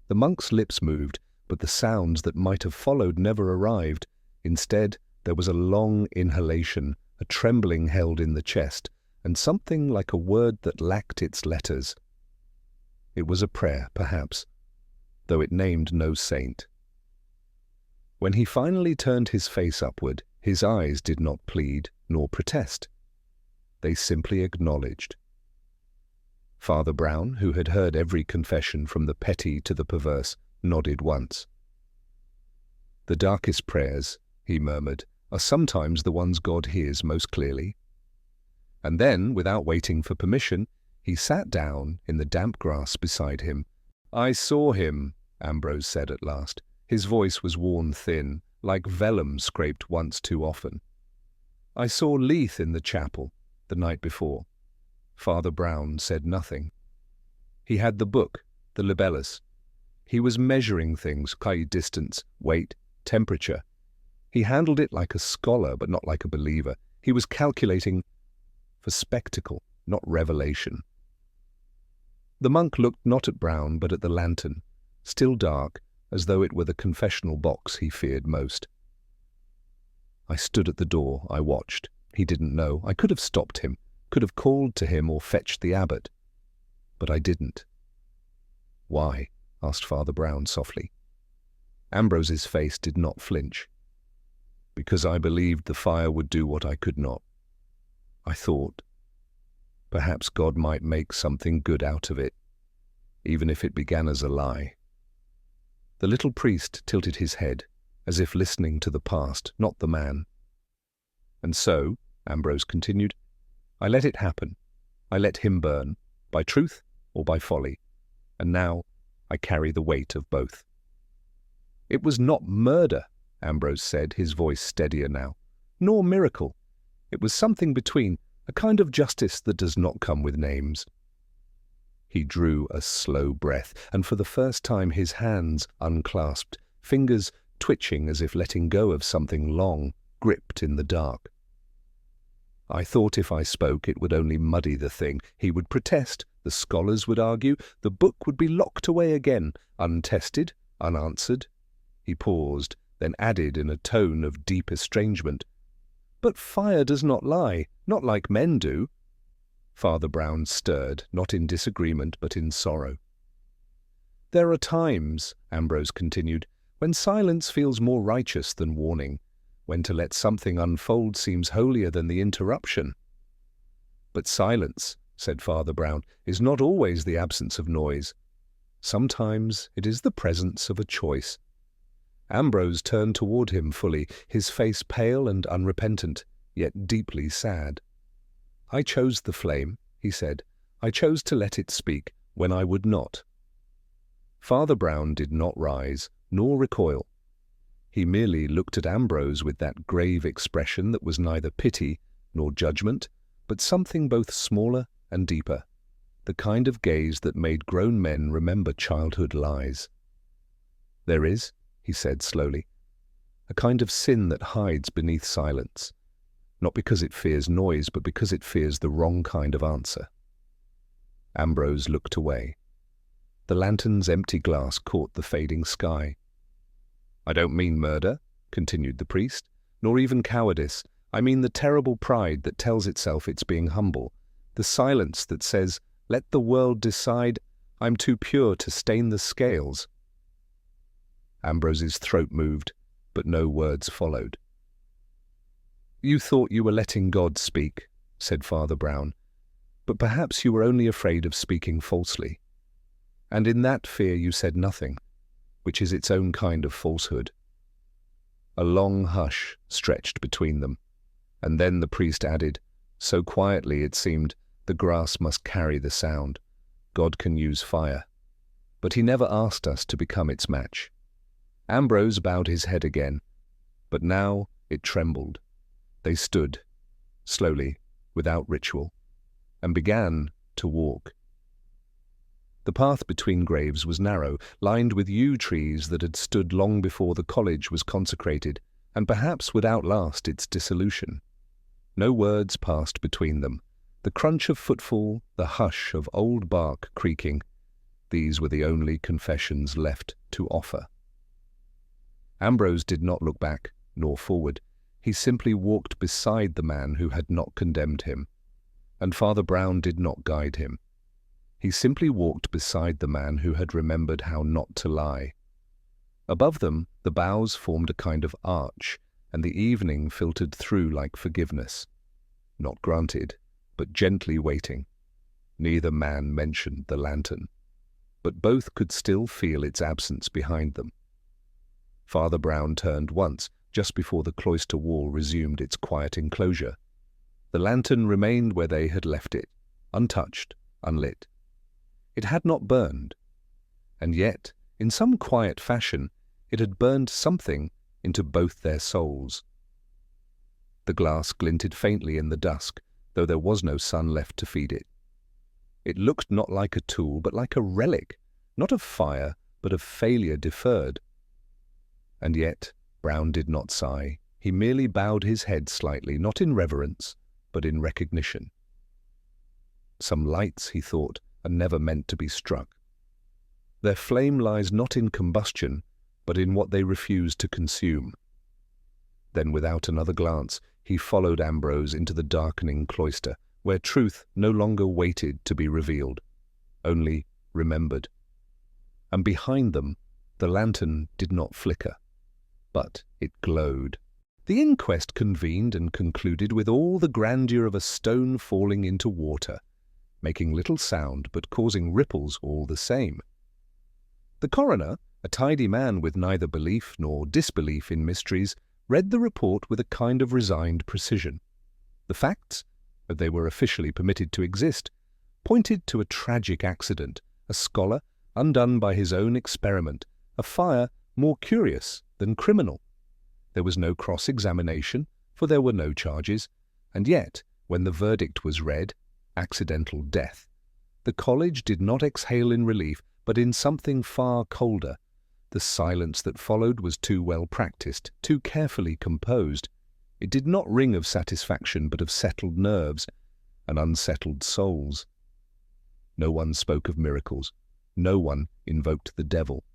The monk's lips moved, but the sounds that might have followed never arrived. Instead, there was a long inhalation, a trembling held in the chest, and something like a word that lacked its letters. It was a prayer, perhaps, though it named no saint. When he finally turned his face upward, his eyes did not plead nor protest. They simply acknowledged. Father Brown, who had heard every confession from the petty to the perverse, nodded once. "The darkest prayers," he murmured, "are sometimes the ones God hears most clearly." And then, without waiting for permission, he sat down in the damp grass beside him. "I saw him," Ambrose said at last. His voice was worn thin, like vellum scraped once too often. "I saw Leith in the chapel the night before." Father Brown said nothing. He had the book, the libellus. He was measuring things, i.e. distance, weight, temperature. He handled it like a scholar, but not like a believer. He was calculating for spectacle, not revelation. The monk looked not at Brown, but at the lantern, still dark, as though it were the confessional box he feared most. I stood at the door. I watched. He didn't know. I could have stopped him, could have called to him or fetched the abbot. But I didn't. "Why?" asked Father Brown softly. Ambrose's face did not flinch. "Because I believed the fire would do what I could not. I thought, perhaps God might make something good out of it, even if it began as a lie." The little priest tilted his head, as if listening to the past, not the man. "And so," Ambrose continued, "I let it happen. I let him burn, by truth or by folly. And now I carry the weight of both." "It was not murder," Ambrose said, his voice steadier now, "nor miracle. It was something between, a kind of justice that does not come with names." He drew a slow breath, and for the first time his hands unclasped, fingers twitching as if letting go of something long, gripped in the dark. "I thought if I spoke it would only muddy the thing. He would protest, the scholars would argue, the book would be locked away again, untested, unanswered." He paused, then added in a tone of deep estrangement, "But fire does not lie, not like men do." Father Brown stirred, not in disagreement but in sorrow. "There are times," Ambrose continued, "when silence feels more righteous than warning, when to let something unfold seems holier than the interruption." "But silence," said Father Brown, "is not always the absence of noise. Sometimes it is the presence of a choice." Ambrose turned toward him fully, his face pale and unrepentant, yet deeply sad. "I chose the flame," he said. "I chose to let it speak when I would not." Father Brown did not rise, nor recoil. He merely looked at Ambrose with that grave expression that was neither pity nor judgment, but something both smaller and deeper, the kind of gaze that made grown men remember childhood lies. "There is," he said slowly, "a kind of sin that hides beneath silence, not because it fears noise, but because it fears the wrong kind of answer." Ambrose looked away. The lantern's empty glass caught the fading sky. "I don't mean murder," continued the priest, "nor even cowardice. I mean the terrible pride that tells itself it's being humble, the silence that says, 'Let the world decide, I'm too pure to stain the scales.'" Ambrose's throat moved, but no words followed. "You thought you were letting God speak," said Father Brown, "but perhaps you were only afraid of speaking falsely. And in that fear you said nothing, which is its own kind of falsehood." A long hush stretched between them, and then the priest added, so quietly it seemed the grass must carry the sound, "God can use fire, but he never asked us to become its match." Ambrose bowed his head again, but now it trembled. They stood, slowly, without ritual, and began to walk. The path between graves was narrow, lined with yew trees that had stood long before the college was consecrated, and perhaps would outlast its dissolution. No words passed between them. The crunch of footfall, the hush of old bark creaking, these were the only confessions left to offer. Ambrose did not look back, nor forward. He simply walked beside the man who had not condemned him, and Father Brown did not guide him. He simply walked beside the man who had remembered how not to lie. Above them, the boughs formed a kind of arch, and the evening filtered through like forgiveness. Not granted, but gently waiting. Neither man mentioned the lantern, but both could still feel its absence behind them. Father Brown turned once, just before the cloister wall resumed its quiet enclosure. The lantern remained where they had left it, untouched, unlit. It had not burned, and yet, in some quiet fashion, it had burned something into both their souls. The glass glinted faintly in the dusk, though there was no sun left to feed it. It looked not like a tool, but like a relic, not of fire, but of failure deferred. And yet, Brown did not sigh. He merely bowed his head slightly, not in reverence, but in recognition. Some lights, he thought, are never meant to be struck. Their flame lies not in combustion, but in what they refuse to consume. Then, without another glance, he followed Ambrose into the darkening cloister, where truth no longer waited to be revealed, only remembered. And behind them, the lantern did not flicker, but it glowed. The inquest convened and concluded with all the grandeur of a stone falling into water, making little sound but causing ripples all the same. The coroner, a tidy man with neither belief nor disbelief in mysteries, read the report with a kind of resigned precision. The facts, if they were officially permitted to exist, pointed to a tragic accident, a scholar undone by his own experiment, a fire more curious than criminal. There was no cross-examination, for there were no charges, and yet, when the verdict was read, accidental death, the college did not exhale in relief, but in something far colder. The silence that followed was too well practiced, too carefully composed. It did not ring of satisfaction, but of settled nerves and unsettled souls. No one spoke of miracles. No one invoked the devil.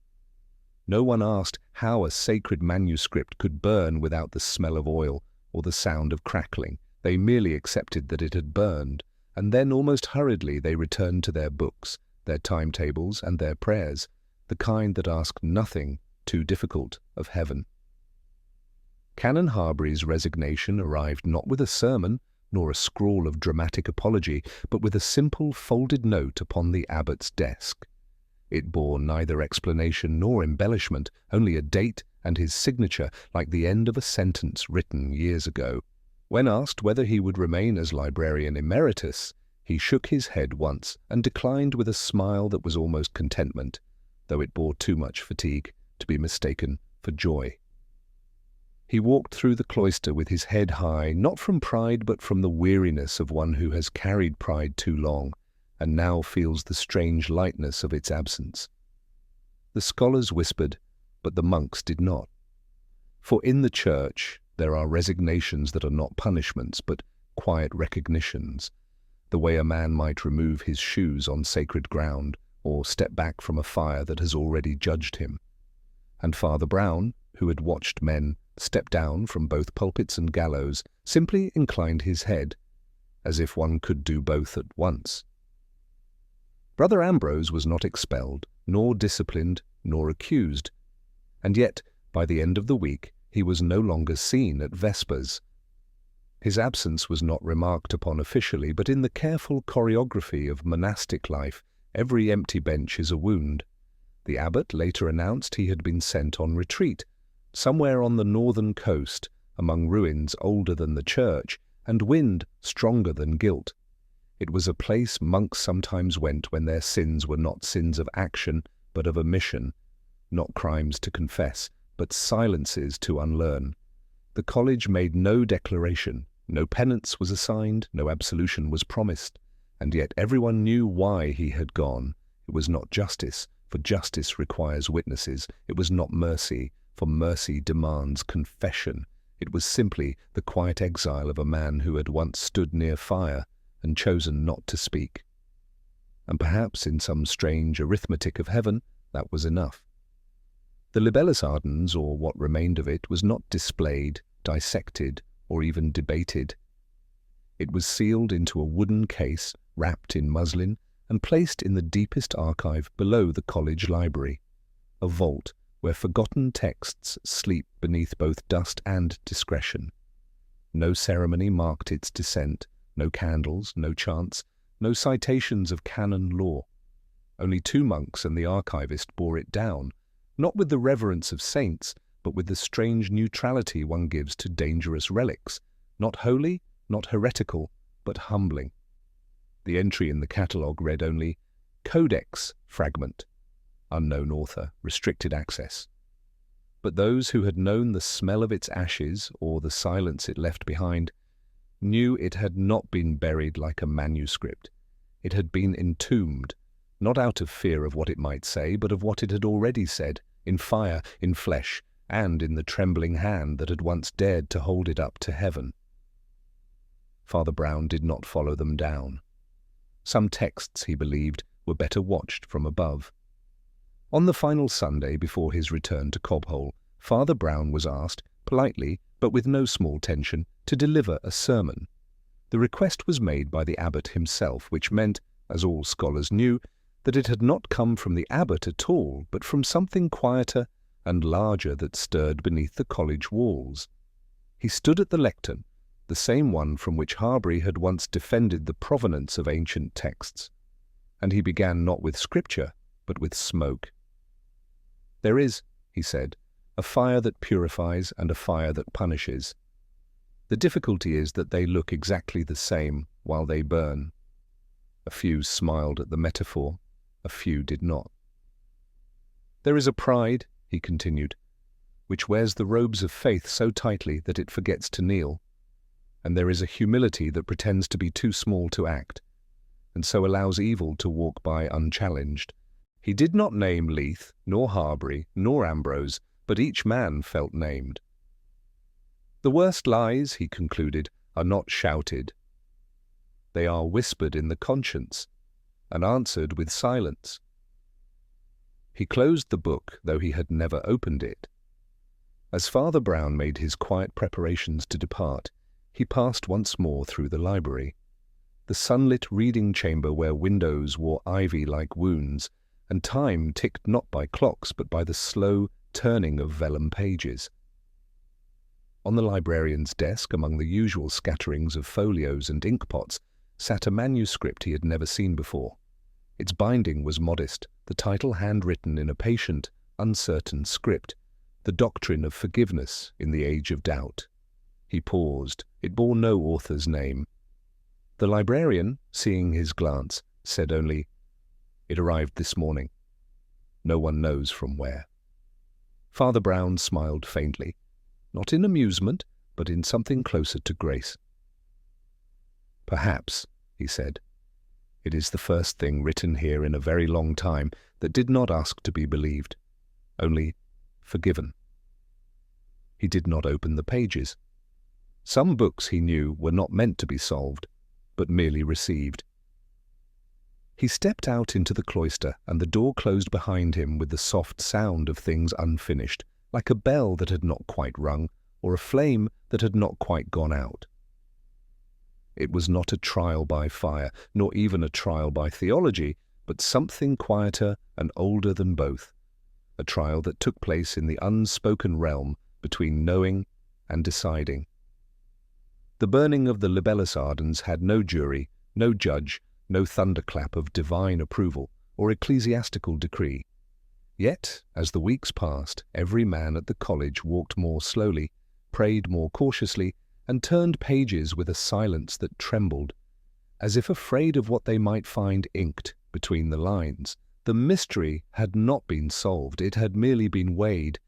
No one asked how a sacred manuscript could burn without the smell of oil or the sound of crackling. They merely accepted that it had burned, and then almost hurriedly they returned to their books, their timetables, and their prayers, the kind that ask nothing too difficult of heaven. Canon Harbury's resignation arrived not with a sermon, nor a scrawl of dramatic apology, but with a simple folded note upon the abbot's desk. It bore neither explanation nor embellishment, only a date and his signature, like the end of a sentence written years ago. When asked whether he would remain as librarian emeritus, he shook his head once and declined with a smile that was almost contentment, though it bore too much fatigue to be mistaken for joy. He walked through the cloister with his head high, not from pride but from the weariness of one who has carried pride too long, and now feels the strange lightness of its absence. The scholars whispered, but the monks did not. For in the church there are resignations that are not punishments, but quiet recognitions, the way a man might remove his shoes on sacred ground, or step back from a fire that has already judged him. And Father Brown, who had watched men step down from both pulpits and gallows, simply inclined his head, as if one could do both at once. Brother Ambrose was not expelled, nor disciplined, nor accused, and yet, by the end of the week, he was no longer seen at Vespers. His absence was not remarked upon officially, but in the careful choreography of monastic life, every empty bench is a wound. The abbot later announced he had been sent on retreat, somewhere on the northern coast, among ruins older than the church, and wind stronger than guilt. It was a place monks sometimes went when their sins were not sins of action, but of omission, not crimes to confess, but silences to unlearn. The college made no declaration, no penance was assigned, no absolution was promised, and yet everyone knew why he had gone. It was not justice, for justice requires witnesses. It was not mercy, for mercy demands confession. It was simply the quiet exile of a man who had once stood near fire, and chosen not to speak. And perhaps in some strange arithmetic of heaven, that was enough. The libellus ardens, or what remained of it, was not displayed, dissected, or even debated. It was sealed into a wooden case, wrapped in muslin, and placed in the deepest archive below the college library, a vault where forgotten texts sleep beneath both dust and discretion. No ceremony marked its descent, no candles, no chants, no citations of canon law. Only 2 monks and the archivist bore it down, not with the reverence of saints, but with the strange neutrality one gives to dangerous relics, not holy, not heretical, but humbling. The entry in the catalogue read only, "Codex Fragment, unknown author, restricted access." But those who had known the smell of its ashes, or the silence it left behind, knew it had not been buried like a manuscript. It had been entombed, not out of fear of what it might say, but of what it had already said, in fire, in flesh, and in the trembling hand that had once dared to hold it up to heaven. Father Brown did not follow them down. Some texts, he believed, were better watched from above. On the final Sunday before his return to Cobhole, Father Brown was asked, politely, but with no small tension, to deliver a sermon. The request was made by the abbot himself, which meant, as all scholars knew, that it had not come from the abbot at all, but from something quieter and larger that stirred beneath the college walls. He stood at the lectern, the same one from which Harbury had once defended the provenance of ancient texts, and he began not with scripture, but with smoke. "There is," he said, "a fire that purifies and a fire that punishes. The difficulty is that they look exactly the same while they burn." A few smiled at the metaphor, a few did not. "There is a pride," he continued, "which wears the robes of faith so tightly that it forgets to kneel, and there is a humility that pretends to be too small to act, and so allows evil to walk by unchallenged." He did not name Leith, nor Harbury, nor Ambrose, but each man felt named. "The worst lies," he concluded, "are not shouted. They are whispered in the conscience, and answered with silence." He closed the book, though he had never opened it. As Father Brown made his quiet preparations to depart, he passed once more through the library, the sunlit reading chamber where windows wore ivy like wounds, and time ticked not by clocks but by the slow turning of vellum pages. On the librarian's desk, among the usual scatterings of folios and inkpots, sat a manuscript he had never seen before. Its binding was modest, the title handwritten in a patient, uncertain script, "The Doctrine of Forgiveness in the Age of Doubt." He paused. It bore no author's name. The librarian, seeing his glance, said only, "It arrived this morning. No one knows from where." Father Brown smiled faintly, not in amusement, but in something closer to grace. "Perhaps," he said, "it is the first thing written here in a very long time that did not ask to be believed, only forgiven." He did not open the pages. Some books, he knew, were not meant to be solved, but merely received. He stepped out into the cloister, and the door closed behind him with the soft sound of things unfinished, like a bell that had not quite rung, or a flame that had not quite gone out. It was not a trial by fire, nor even a trial by theology, but something quieter and older than both, a trial that took place in the unspoken realm between knowing and deciding. The burning of the libellus ardens had no jury, no judge, no thunderclap of divine approval or ecclesiastical decree. Yet, as the weeks passed, every man at the college walked more slowly, prayed more cautiously, and turned pages with a silence that trembled, as if afraid of what they might find inked between the lines. The mystery had not been solved, it had merely been weighed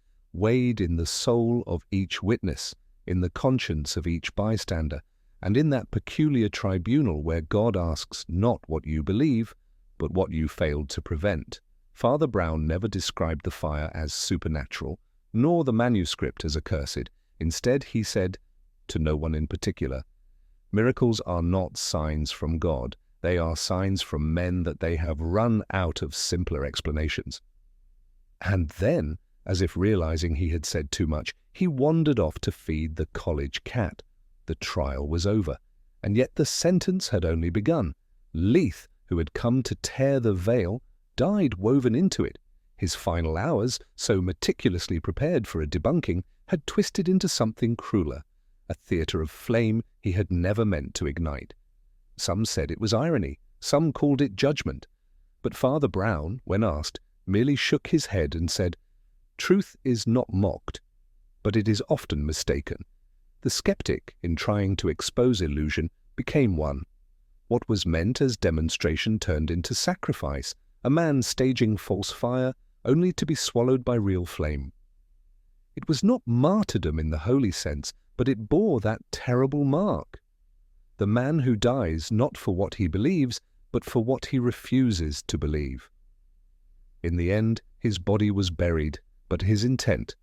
in the soul of each witness, in the conscience of each bystander, and in that peculiar tribunal where God asks not what you believe, but what you failed to prevent. Father Brown never described the fire as supernatural, nor the manuscript as accursed. Instead, he said, to no one in particular, Miracles are not signs from God. They are signs from men that they have run out of simpler explanations. And then, as if realizing he had said too much, he wandered off to feed the college cat. The trial was over, and yet the sentence had only begun. Leith, who had come to tear the veil, died woven into it. His final hours, so meticulously prepared for a debunking, had twisted into something crueler, a theatre of flame he had never meant to ignite. Some said it was irony, some called it judgment. But Father Brown, when asked, merely shook his head and said, "Truth is not mocked, but it is often mistaken." The skeptic, in trying to expose illusion, became one. What was meant as demonstration turned into sacrifice, a man staging false fire, only to be swallowed by real flame. It was not martyrdom in the holy sense, but it bore that terrible mark. The man who dies not for what he believes, but for what he refuses to believe. In the end, his body was buried, but his intent,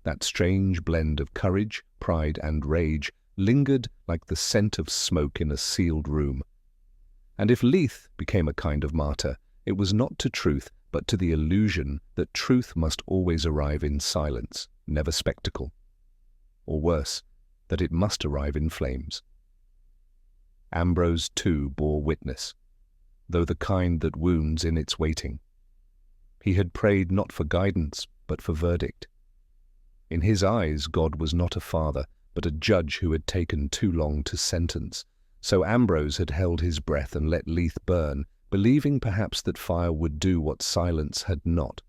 that strange blend of courage, pride, and rage, lingered like the scent of smoke in a sealed room. And if Leith became a kind of martyr, it was not to truth, but to the illusion that truth must always arrive in silence, never spectacle. Or worse, that it must arrive in flames. Ambrose too bore witness, though the kind that wounds in its waiting. He had prayed not for guidance, but for verdict. In his eyes, God was not a father, but a judge who had taken too long to sentence. So Ambrose had held his breath and let Leith burn, believing perhaps that fire would do what silence had not.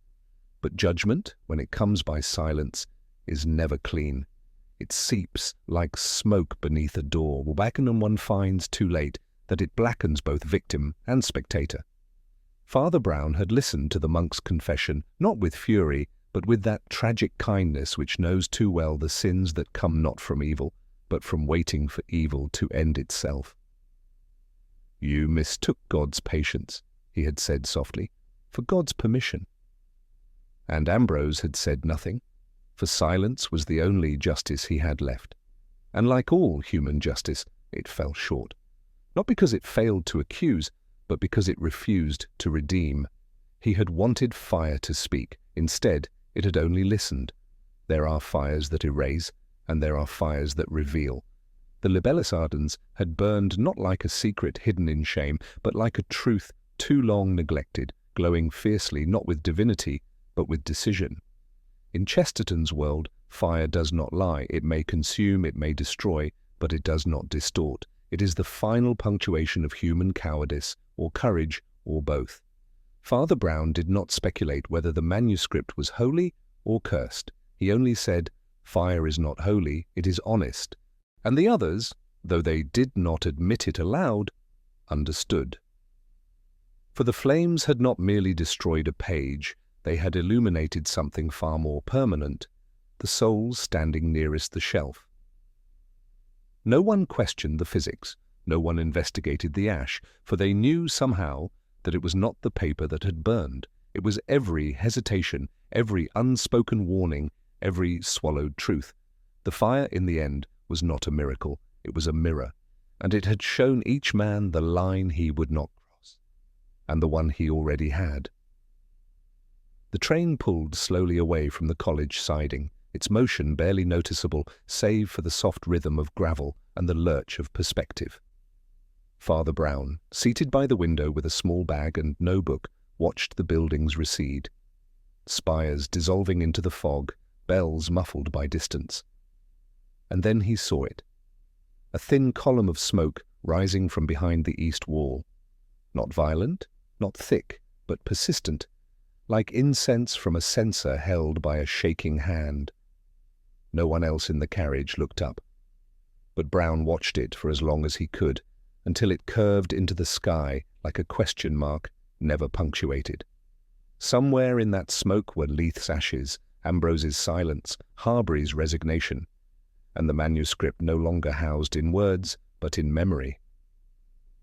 But judgment, when it comes by silence, is never clean. It seeps like smoke beneath a door, and one finds too late that it blackens both victim and spectator. Father Brown had listened to the monk's confession, not with fury, but with that tragic kindness which knows too well the sins that come not from evil, but from waiting for evil to end itself. "You mistook God's patience," he had said softly, "for God's permission." And Ambrose had said nothing, for silence was the only justice he had left. And like all human justice, it fell short. Not because it failed to accuse, but because it refused to redeem. He had wanted fire to speak. Instead, it had only listened. There are fires that erase, and there are fires that reveal. The libellus ardens had burned not like a secret hidden in shame, but like a truth too long neglected, glowing fiercely not with divinity, but with decision. In Chesterton's world, fire does not lie. It may consume, it may destroy, but it does not distort. It is the final punctuation of human cowardice, or courage, or both. Father Brown did not speculate whether the manuscript was holy or cursed. He only said, "Fire is not holy, it is honest." And the others, though they did not admit it aloud, understood. For the flames had not merely destroyed a page, they had illuminated something far more permanent, the souls standing nearest the shelf. No one questioned the physics, no one investigated the ash, for they knew somehow that it was not the paper that had burned. It was every hesitation, every unspoken warning, every swallowed truth. The fire, in the end, was not a miracle, it was a mirror, and it had shown each man the line he would not cross, and the one he already had. The train pulled slowly away from the college siding, its motion barely noticeable save for the soft rhythm of gravel and the lurch of perspective. Father Brown, seated by the window with a small bag and no book, watched the buildings recede. Spires dissolving into the fog, bells muffled by distance. And then he saw it. A thin column of smoke rising from behind the east wall. Not violent, not thick, but persistent, like incense from a censer held by a shaking hand. No one else in the carriage looked up, but Brown watched it for as long as he could, until it curved into the sky like a question mark, never punctuated. Somewhere in that smoke were Leith's ashes, Ambrose's silence, Harbury's resignation, and the manuscript no longer housed in words, but in memory.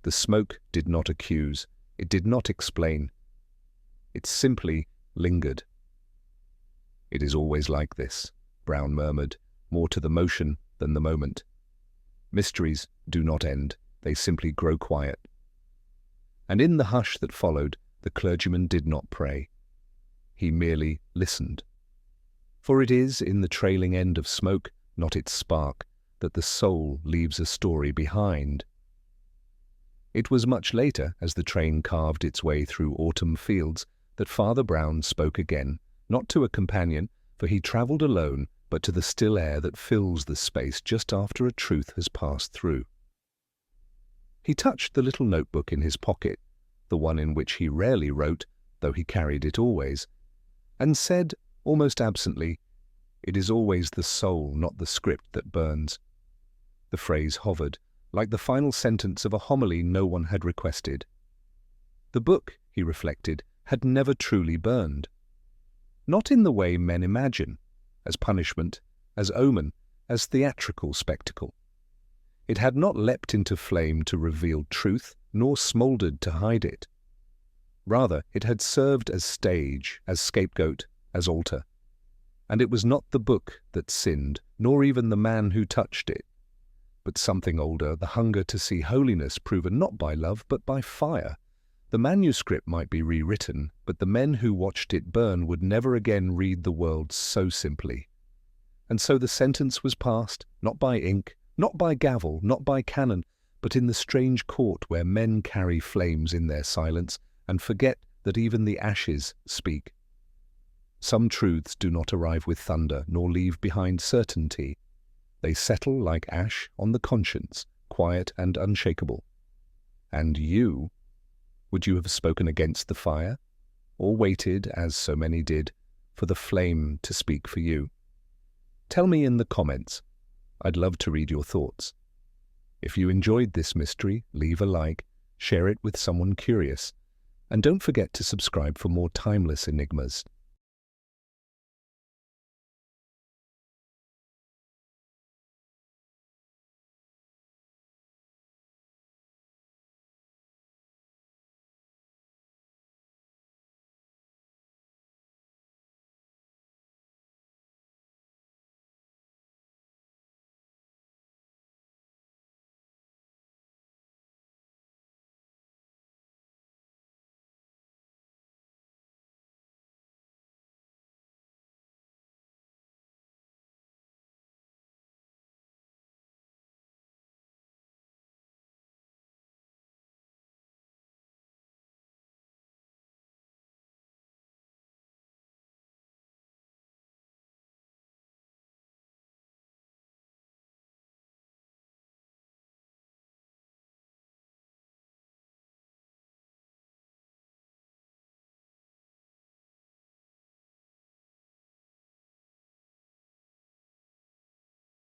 The smoke did not accuse, it did not explain. It simply lingered. "It is always like this," Brown murmured, more to the motion than the moment. Mysteries do not end, they simply grow quiet. And in the hush that followed, the clergyman did not pray. He merely listened. For it is in the trailing end of smoke, not its spark, that the soul leaves a story behind. It was much later, as the train carved its way through autumn fields, that Father Brown spoke again, not to a companion, for he travelled alone, but to the still air that fills the space just after a truth has passed through. He touched the little notebook in his pocket, the one in which he rarely wrote, though he carried it always, and said, almost absently, "It is always the soul, not the script, that burns." The phrase hovered, like the final sentence of a homily no one had requested. The book, he reflected, had never truly burned. Not in the way men imagine, as punishment, as omen, as theatrical spectacle. It had not leapt into flame to reveal truth, nor smouldered to hide it. Rather, it had served as stage, as scapegoat, as altar. And it was not the book that sinned, nor even the man who touched it, but something older, the hunger to see holiness proven not by love, but by fire. The manuscript might be rewritten, but the men who watched it burn would never again read the world so simply. And so the sentence was passed, not by ink, not by gavel, not by cannon, but in the strange court where men carry flames in their silence and forget that even the ashes speak. Some truths do not arrive with thunder, nor leave behind certainty. They settle like ash on the conscience, quiet and unshakable. And you? Would you have spoken against the fire, or waited, as so many did, for the flame to speak for you? Tell me in the comments. I'd love to read your thoughts. If you enjoyed this mystery, leave a like, share it with someone curious, and don't forget to subscribe for more timeless enigmas.